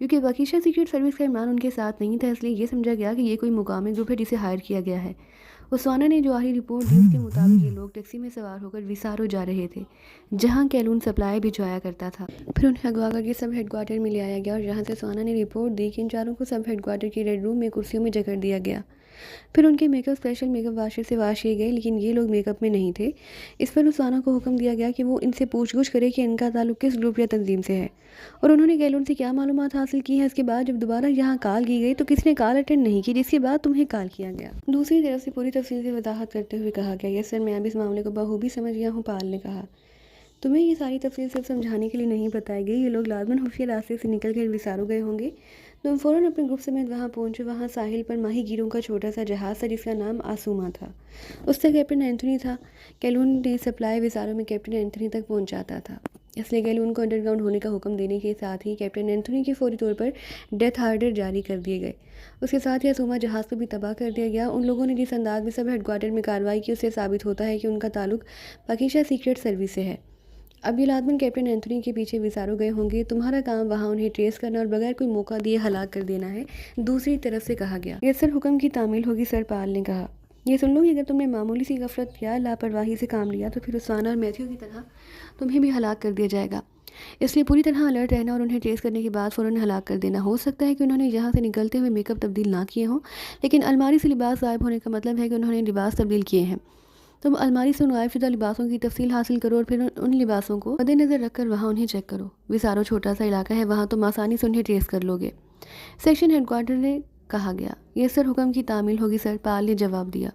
کیونکہ باقیشہ سیکرٹ سروس کا عمران ان کے ساتھ نہیں تھا، اس لیے یہ سمجھا گیا کہ یہ کوئی مقامی گروپ ہے جسے ہائر کیا گیا ہے۔ اسوانا نے جو آخری رپورٹ دی اس کے مطابق یہ لوگ ٹیکسی میں سوار ہو کر ویسارو جا رہے تھے، جہاں کیلون سپلائی بھجوایا کرتا تھا۔ پھر انہیں اغوا کر کے سب ہیڈ کوارٹر میں لے آیا گیا اور جہاں سے اسوانا نے رپورٹ دی کہ ان چاروں کو سب ہیڈ کوارٹر کے ریڈ روم میں کرسیوں میں جکڑ دیا گیا۔ پھر ان کے make up special make up washer سے واش کیے گئے، لیکن یہ لوگ میک اپ میں نہیں تھے۔ اس پر اسوانا کو حکم دیا گیا کہ وہ ان سے پوچھ گچھ کرے کہ ان کا تعلق کس گروپ یا تنظیم سے ہے، اور انہوں نے کیلون سے کیا معلومات حاصل کی ہیں۔ اس کے بعد جب دوبارہ یہاں کال کی گئی تو کسی نے کال اٹینڈ نہیں کی، جس کے بعد تمہیں کال کیا گیا۔ دوسری طرف سے پوری تفصیل سے وضاحت کرتے ہوئے کہا گیا، یس سر، میں اب اس معاملے کو بخوبی سمجھ گیا ہوں، پال نے کہا۔ تمہیں یہ ساری تفصیل صرف سمجھانے کے لیے نہیں بتائی گئی، یہ لوگ لازماً خفیہ راستے سے نکل کر ویسارو گئے ہوں گے۔ تم فوراً اپنے گروپ سمیت وہاں پہنچو۔ وہاں ساحل پر ماہی گیروں کا چھوٹا سا جہاز تھا جس کا نام آسوما تھا، اس سے کیپٹن اینتھونی تھا۔ کیلون نے سپلائی ویسارو میں کیپٹن اینتھونی تک پہنچاتا تھا، اس لیے کیلون کو انڈر گراؤنڈ ہونے کا حکم دینے کے ساتھ ہی کیپٹن اینتھونی کے فوری طور پر ڈیتھ آرڈر جاری کر دیے گئے۔ اس کے ساتھ ہی آسوما جہاز کو بھی تباہ کر دیا گیا۔ ان لوگوں نے جس انداز میں سب ہیڈ کوارٹر میں کارروائی کی، اس سے ثابت ہوتا ہے کہ ان کا تعلق باقیشہ سیکرٹ سروس سے ہے۔ اب یہ لازماً کیپٹن اینتھونی کے پیچھے ویسارو گئے ہوں گے، تمہارا کام وہاں انہیں ٹریس کرنا اور بغیر کوئی موقع دیے ہلاک کر دینا ہے، دوسری طرف سے کہا گیا۔ یہ سر حکم کی تعمیل ہوگی سر، پال نے کہا۔ یہ سن لو کہ اگر تم نے معمولی سی غفلت یا لاپرواہی سے کام لیا تو پھر اسوانا اور میتھیو کی طرح تمہیں بھی ہلاک کر دیا جائے گا، اس لیے پوری طرح الرٹ رہنا اور انہیں ٹریس کرنے کے بعد فوراً ہلاک کر دینا۔ ہو سکتا ہے کہ انہوں نے یہاں سے نکلتے ہوئے میک اپ تبدیل نہ کیے ہوں، لیکن الماری سے لباس غائب ہونے کا مطلب ہے کہ انہوں نے لباس تبدیل کیے ہیں۔ تم الماری سے ان غائب شدہ لباسوں کی تفصیل حاصل کرو اور پھر ان لباسوں کو مد نظر رکھ کر وہاں انہیں چیک کرو۔ ویسارو چھوٹا سا علاقہ ہے، وہاں تم آسانی سے انہیں ٹریس کر لو گے، سیکشن ہیڈ کوارٹر نے کہا گیا۔ یہ سر حکم کی تعمیل ہوگی سر، پال نے جواب دیا۔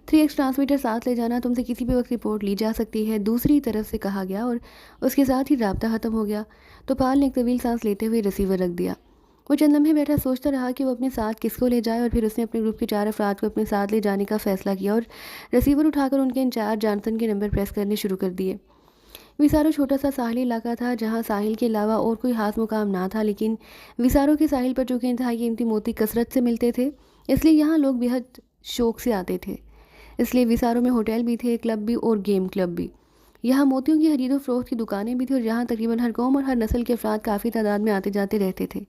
3x ٹرانسمیٹر ساتھ لے جانا، تم سے کسی بھی وقت رپورٹ لی جا سکتی ہے، دوسری طرف سے کہا گیا، اور اس کے ساتھ ہی رابطہ ختم ہو گیا۔ تو پال نے ایک طویل سانس لیتے ہوئے ریسیور رکھ دیا۔ وہ چند لمحے بیٹھا سوچتا رہا کہ وہ اپنے ساتھ کس کو لے جائے، اور پھر اس نے اپنے گروپ کے 4 افراد کو اپنے ساتھ لے جانے کا فیصلہ کیا اور ریسیور اٹھا کر ان کے انچارج جانسن کے نمبر پریس کرنے شروع کر دیے۔ ویسارو چھوٹا سا ساحلی علاقہ تھا جہاں ساحل کے علاوہ اور کوئی خاص مقام نہ تھا، لیکن ویسارو کے ساحل پر چونکہ انتہائی قیمتی موتی کثرت سے ملتے تھے، اس لیے یہاں لوگ بےحد شوق سے آتے تھے۔ اس لیے ویسارو میں ہوٹل بھی تھے، کلب بھی اور گیم کلب بھی۔ یہاں موتیوں کی خرید و فروخت کی دکانیں بھی تھیں اور جہاں تقریباً ہر قوم اور ہر نسل کے افراد کافی تعداد میں آتے جاتے رہتے تھے۔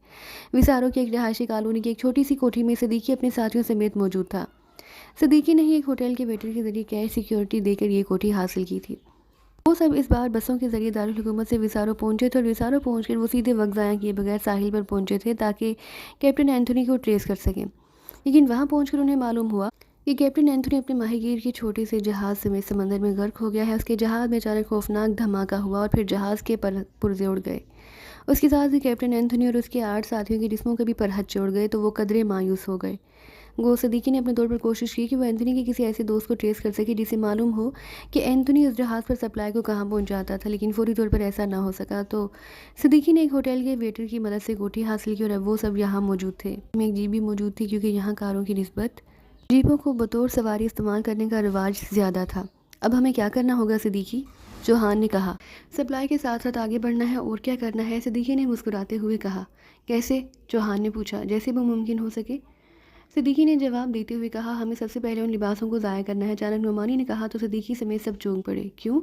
ویسارو کی ایک رہائشی کالونی کی ایک چھوٹی سی کوٹھی میں صدیقی اپنے ساتھیوں سمیت موجود تھا۔ صدیقی نے ہی ایک ہوٹل کے ویٹر کے ذریعے کیش سیکیورٹی دے کر یہ کوٹھی حاصل کی تھی۔ وہ سب اس بار بسوں کے ذریعے دارالحکومت سے ویسارو پہنچے تھے اور ویسارو پہنچ کر وہ سیدھے وقت ضائع کیے بغیر ساحل پر پہنچے تھے تاکہ کیپٹن اینتھونی کو ٹریس کر سکیں۔ لیکن وہاں پہنچ کر انہیں معلوم ہوا کہ کیپٹن اینتھونی اپنے ماہی گیر کے چھوٹے سے جہاز سمیت سمندر میں غرق ہو گیا ہے۔ اس کے جہاز میں اچانک خوفناک دھماکہ ہوا اور پھر جہاز کے پرزے اڑ گئے۔ اس کے ساتھ ہی کیپٹن اینتھونی اور اس کے 8 ساتھیوں کے جسموں کے بھی پرہت چڑھ گئے تو وہ قدرے مایوس ہو گئے۔ صدیقی نے اپنے طور پر کوشش کی کہ وہ اینتھونی کے کسی ایسے دوست کو ٹریس کر سکے جسے معلوم ہو کہ اینتھونی اس جہاز پر سپلائی کو کہاں پہنچاتا تھا، لیکن فوری طور پر ایسا نہ ہو سکا۔ تو صدیقی نے ایک ہوٹل کے ویٹر کی مدد سے کوٹھی حاصل کی اور اب وہ سب یہاں موجود تھے۔ میں ایک جیپ بھی موجود تھی کیونکہ یہاں کاروں کی نسبت جیپوں کو بطور سواری استعمال کرنے کا رواج زیادہ تھا۔ اب ہمیں کیا کرنا ہوگا صدیقی؟ چوہان نے کہا۔ سپلائی کے ساتھ ساتھ آگے بڑھنا ہے، اور کیا کرنا ہے؟ صدیقی نے مسکراتے ہوئے کہا۔ کیسے؟ چوہان نے پوچھا۔ جیسے وہ ممکن ہو سکے، صدیقی نے جواب دیتے ہوئے کہا۔ ہمیں سب سے پہلے ان لباسوں کو ضائع کرنا ہے، اچانک نعمانی نے کہا تو صدیقی سمیت سب چونک پڑے۔ کیوں؟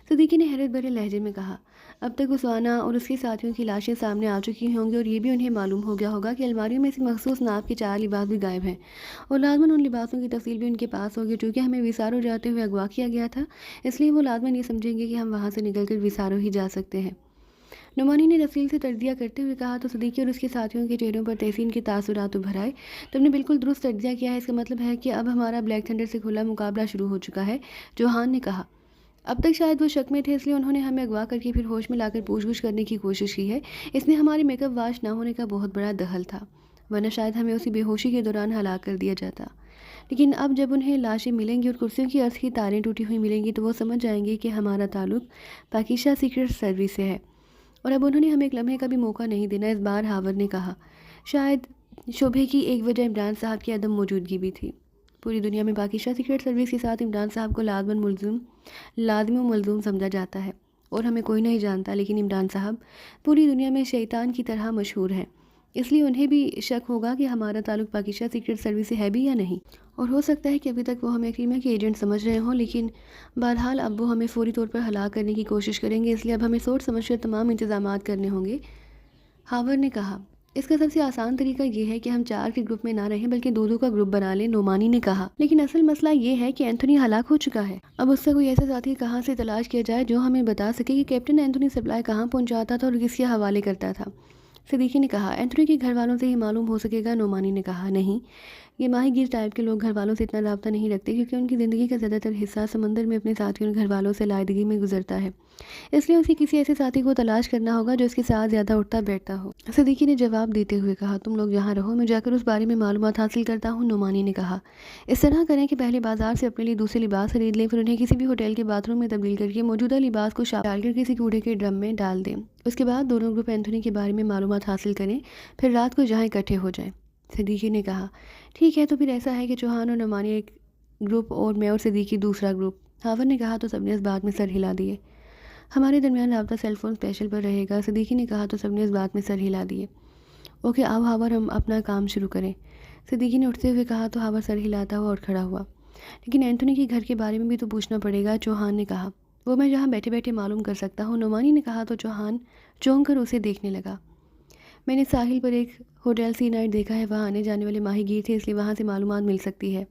صدیقی نے حیرت بھرے لہجے میں کہا۔ اب تک اسوانا اور اس کے ساتھیوں کی لاشیں سامنے آ چکی ہوں گی اور یہ بھی انہیں معلوم ہو گیا ہوگا کہ الماریوں میں سے مخصوص ناپ کے 4 لباس بھی غائب ہیں، اور لازماً ان لباسوں کی تفصیل بھی ان کے پاس ہوگی۔ چونکہ ہمیں ویسارو جاتے ہوئے اغوا کیا گیا تھا، اس لیے وہ لازماً یہ سمجھیں گے کہ ہم وہاں سے نکل کر ویسارو ہی جا سکتے ہیں۔ نعمانی نے تفصیل سے تجزیہ کرتے ہوئے کہا تو صدیقی اور اس کے ساتھیوں کے چہروں پر تحسین کے تاثرات ابھر آئے۔ تم نے بالکل درست تجزیہ کیا ہے، اس کا مطلب ہے کہ اب ہمارا بلیک تھنڈر سے کھلا مقابلہ شروع ہو چکا ہے، چوہان نے کہا۔ اب تک شاید وہ شک میں تھے، اس لیے انہوں نے ہمیں اغوا کر کے پھر ہوش میں لا کر پوچھ گچھ کرنے کی کوشش کی ہے۔ اس میں ہمارے میک اپ واش نہ ہونے کا بہت بڑا دخل تھا، ورنہ شاید ہمیں اسی بے ہوشی کے دوران ہلاک کر دیا جاتا۔ لیکن اب جب انہیں لاشیں ملیں گی اور کرسیوں کی ارتھ کی تاریں ٹوٹی ہوئی ملیں گی تو وہ سمجھ جائیں گے کہ ہمارا تعلق باقیشہ سیکرٹ سروس سے ہے، اور اب انہوں نے ہمیں ایک لمحے کا بھی موقع نہیں دینا۔ اس بار ہاورڈ نے کہا۔ شاید شبہے کی ایک وجہ عمران صاحب کی عدم موجودگی بھی تھی۔ پوری دنیا میں باقیشہ سیکرٹ سروس کے ساتھ عمران صاحب کو لازم و ملزوم سمجھا جاتا ہے، اور ہمیں کوئی نہیں جانتا، لیکن عمران صاحب پوری دنیا میں شیطان کی طرح مشہور ہیں، اس لیے انہیں بھی شک ہوگا کہ ہمارا تعلق باقیشہ سیکرٹ سروس سے ہے بھی یا نہیں، اور ہو سکتا ہے کہ ابھی تک وہ ہمیں کریمہ کے ایجنٹ سمجھ رہے ہوں، لیکن بہرحال اب وہ ہمیں فوری طور پر ہلاک کرنے کی کوشش کریں گے، اس لیے اب ہمیں سوچ سمجھ کر تمام انتظامات کرنے ہوں گے، ہاورڈ نے کہا۔ اس کا سب سے آسان طریقہ یہ ہے کہ ہم 4 کے گروپ میں نہ رہیں بلکہ 2 کا گروپ بنا لیں، نعمانی نے کہا۔ لیکن اصل مسئلہ یہ ہے کہ اینتھونی ہلاک ہو چکا ہے۔ اب اس کا کوئی ایسا ساتھی کہاں سے تلاش کیا جائے جو ہمیں بتا سکے کہ کیپٹن اینتھونی سپلائی کہاں پہنچاتا تھا اور کس کے حوالے کرتا تھا۔ صدیقی نے کہا، اینتھونی کے گھر والوں سے ہی معلوم ہو سکے گا۔ نعمانی نے کہا، نہیں، یہ ماہی گیر ٹائپ کے لوگ گھر والوں سے اتنا رابطہ نہیں رکھتے کیونکہ ان کی زندگی کا زیادہ تر حصہ سمندر میں اپنے ساتھیوں اور گھر والوں سے علیحدگی میں گزرتا ہے، اس لیے اسے کسی ایسے ساتھی کو تلاش کرنا ہوگا جو اس کے ساتھ زیادہ اٹھتا بیٹھتا ہو۔ صدیقی نے جواب دیتے ہوئے کہا، تم لوگ یہاں رہو، میں جا کر اس بارے میں معلومات حاصل کرتا ہوں۔ نعمانی نے کہا، اس طرح کریں کہ پہلے بازار سے اپنے لیے دوسرے لباس خرید لیں، پھر انہیں کسی بھی ہوٹل کے باتھ روم میں تبدیل کر کے موجودہ لباس کو ڈال کر کسی کوڑے کے ڈرم میں ڈال دیں۔ اس کے بعد دونوں گروپ اینتھونی کے بارے میں معلومات حاصل کریں، پھر رات کو جہاں اکٹھے ہو جائیں۔ صدیقی نے کہا، ٹھیک ہے، تو پھر ایسا ہے کہ چوہان اور نعمانی ایک گروپ اور میں اور صدیقی دوسرا گروپ۔ ہاور نے کہا تو سب نے اس بات میں سر ہلا دیے۔ ہمارے درمیان رابطہ سیل فون اسپیشل پر رہے گا، صدیقی نے کہا تو سب نے اس بات میں سر ہلا دیے۔ اوکے، آؤ ہاور، ہم اپنا کام شروع کریں، صدیقی نے اٹھتے ہوئے کہا تو ہاور سر ہلاتا ہوا اور کھڑا ہوا۔ لیکن اینتھونی کے گھر کے بارے میں بھی تو پوچھنا پڑے گا، چوہان نے کہا۔ وہ میں جہاں بیٹھے بیٹھے معلوم کر سکتا ہوں، نعمانی نے کہا تو چوہان چونک کر اسے دیکھنے لگا۔ میں نے ساحل پر ایک ہوٹل سی نائٹ دیکھا ہے، وہاں آنے جانے والے ماہی گیر تھے، اس لیے وہاں سے معلومات مل سکتی ہے۔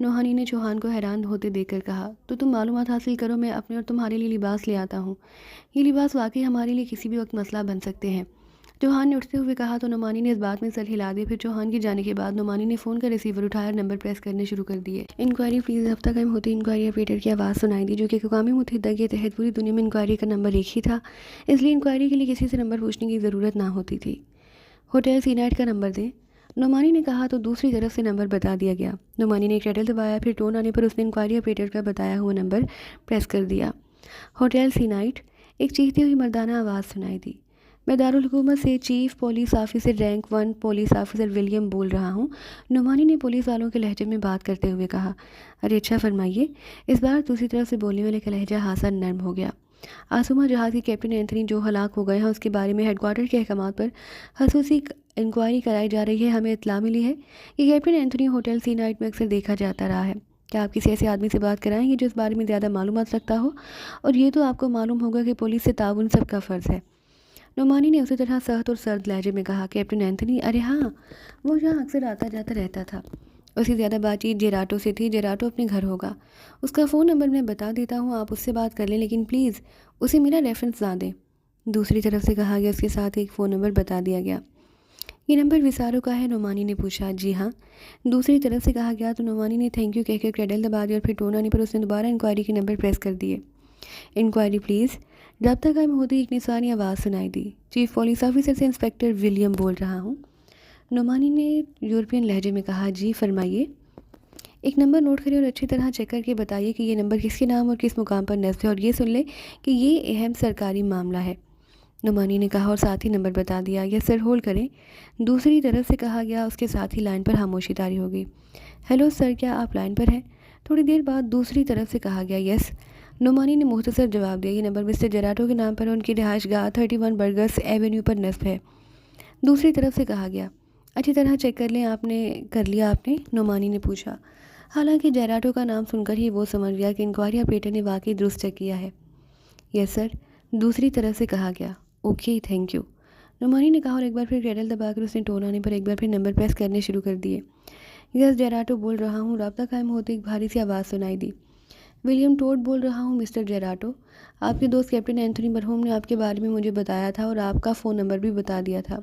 نعمانی نے چوہان کو حیران ہوتے دیکھ کر کہا، تو تم معلومات حاصل کرو، میں اپنے اور تمہارے لیے لباس لے آتا ہوں۔ یہ لباس واقعی ہمارے لیے کسی بھی وقت مسئلہ بن سکتے ہیں، چوہان نے اٹھتے ہوئے کہا تو نعمانی نے اس بات میں سر ہلا دیا۔ پھر چوہان کے جانے کے بعد نعمانی نے فون کا ریسیور اٹھایا اور نمبر پریس کرنے شروع کر دیے۔ Enquiry please. ہفتہ قائم ہوتے انکوائری آپریٹر کی آواز سنائی دی، جو کہ اقوام متحدہ کے تحت پوری دنیا میں انکوائری کا نمبر ایک ہی تھا، اس لیے انکوائری کے لیے کسی سے نمبر پوچھنے کی ضرورت نہ ہوتی تھی۔ ہوٹل سی نائٹ کا نمبر دیں، نعمانی نے کہا تو دوسری طرف سے نمبر بتا دیا گیا۔ نعمانی نے ایک ریڈل دبایا، پھر ٹون آنے پر اس نے انکوائری آپریٹر کا بتایا ہوا نمبر پریس کر دیا۔ ہوٹل سی نائٹ، ایک چیختی ہوئی مردانہ آواز سنائی دی۔ میں دارالحکومت سے chief police officer rank 1 police officer William بول رہا ہوں، نعمانی نے پولیس والوں کے لہجے میں بات کرتے ہوئے کہا۔ ارے اچھا، فرمائیے۔ اس بار دوسری طرف سے بولنے والے کا لہجہ خاصا نرم ہو گیا۔ آسوما جہاز کے کیپٹن اینتھونی جو ہلاک ہو گئے ہیں، اس کے بارے میں ہیڈ کوارٹر کے احکامات پر خصوصی انکوائری کرائی جا رہی ہے۔ ہمیں اطلاع ملی ہے کہ کیپٹن اینتھونی ہوٹل سی نائٹ میں اکثر دیکھا جاتا رہا ہے۔ کیا آپ کسی ایسے آدمی سے بات کرائیں گے جو اس بارے میں زیادہ معلومات رکھتا ہو؟ اور یہ تو آپ کو معلوم ہوگا کہ پولیس سے تعاون سب کا فرض ہے۔ نعمانی نے اسی طرح سخت اور سرد لہجے میں کہا، کیپٹن اینتھونی، ارے ہاں، وہ یہاں اکثر آتا جاتا رہتا تھا۔ اس کی زیادہ بات چیت جیراٹو سے تھی، جیراٹو اپنے گھر ہوگا، اس کا فون نمبر میں بتا دیتا ہوں، آپ اس سے بات کر لیں، لیکن پلیز اسے میرا ریفرنس نہ دیں۔ دوسری طرف سے کہا گیا، اس کے ساتھ ایک فون نمبر بتا دیا گیا۔ یہ نمبر وسارو کا ہے؟ نعمانی نے پوچھا۔ جی ہاں، دوسری طرف سے کہا گیا تو نعمانی نے تھینک یو کہہ کر کریڈل دبا دیا اور پھر ٹون آنے پر اس نے دوبارہ انکوائری کے نمبر پریس کر دیے۔ Enquiry please. رابطہ قائم ہوتی ایک نسوانی آواز سنائی دی۔ چیف پولیس آفیسر سے انسپکٹر ولیم بول رہا ہوں، نعمانی نے یورپین لہجے میں کہا۔ جی فرمائیے۔ ایک نمبر نوٹ کریں اور اچھی طرح چیک کر کے بتائیے کہ یہ نمبر کس کے نام اور کس مقام پر نصب ہے، اور یہ سن لیں کہ یہ اہم سرکاری معاملہ ہے۔ نعمانی نے کہا اور ساتھ ہی نمبر بتا دیا۔ یس سر، ہولڈ کریں۔ دوسری طرف سے کہا گیا، اس کے ساتھ ہی لائن پر خاموشی طاری ہو گئی۔ ہیلو سر، کیا آپ لائن پر ہیں؟ تھوڑی دیر بعد دوسری طرف سے کہا گیا، یس۔ نعمانی نے مختصر جواب دیا۔ یہ نمبر مسٹر جیراٹو کے نام پر ان کی رہائش گاہ 31 برگرس ایونیو پر نصب ہے۔ دوسری طرف سے کہا گیا، اچھی طرح چیک کر لیں، کر لیا آپ نے؟ نعمانی نے پوچھا۔ حالانکہ جیراٹو کا نام سن کر ہی وہ سمجھ گیا کہ انکوائری آپریٹر نے واقعی درست چیک کیا ہے۔ یس سر، دوسری طرف سے کہا گیا۔ اوکے، تھینک یو، نعمانی نے کہا اور ایک بار پھر کریڈل دبا کر اس نے ٹون آنے پر ایک بار پھر نمبر پریس کرنے شروع کر دیے۔ یس جیراٹو بول رہا ہوں۔ رابطہ قائم ہوتے ایک بھاری سی آواز سنائی دی۔ ولیم ٹوڈ بول رہا ہوں، مسٹر جیراٹو، آپ کے دوست کیپٹن اینتھونی مرحوم نے آپ کے بارے میں مجھے بتایا تھا اور آپ کا فون نمبر بھی بتا دیا تھا۔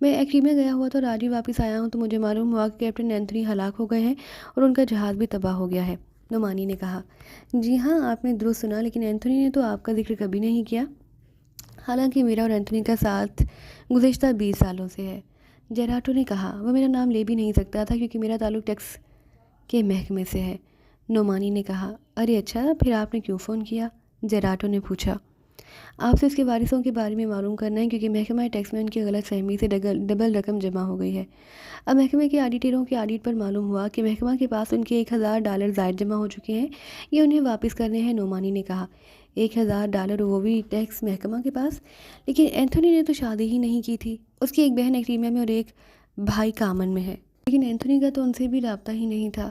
میں ایکریمیا گیا ہوا تھا اور آج ہی واپس آیا ہوں تو مجھے معلوم ہوا کہ کیپٹن اینتھونی ہلاک ہو گئے ہیں اور ان کا جہاز بھی تباہ ہو گیا ہے۔ نعمانی نے کہا۔ جی ہاں، آپ نے درست سنا، لیکن اینتھونی نے تو آپ کا ذکر کبھی نہیں کیا، حالانکہ میرا اور اینتھونی کا ساتھ گزشتہ 20 سالوں سے ہے۔ جیراٹو نے کہا۔ وہ میرا نام لے بھی نہیں سکتا تھا کیونکہ میرا تعلق ٹیکس کے محکمے سے ہے۔ نعمانی نے کہا۔ ارے اچھا، پھر آپ نے کیوں فون کیا؟ جیراٹو نے پوچھا۔ آپ سے اس کے وارثوں کے بارے میں معلوم کرنا ہے، کیونکہ محکمہ ٹیکس میں ان کی غلط فہمی سے ڈبل رقم جمع ہو گئی ہے۔ اب محکمے کے آڈیٹروں کے آڈٹ پر معلوم ہوا کہ محکمہ کے پاس ان کے $1000 زائد جمع ہو چکے ہیں، یہ انہیں واپس کرنے ہیں۔ نعمانی نے کہا۔ $1000، وہ بھی ٹیکس محکمہ کے پاس؟ لیکن اینتھونی نے تو شادی ہی نہیں کی تھی، اس کی ایک بہن ایکریمیا میں اور ایک بھائی کامن میں ہے۔ لیکن اینتھونی کا تو ان سے بھی رابطہ ہی نہیں تھا۔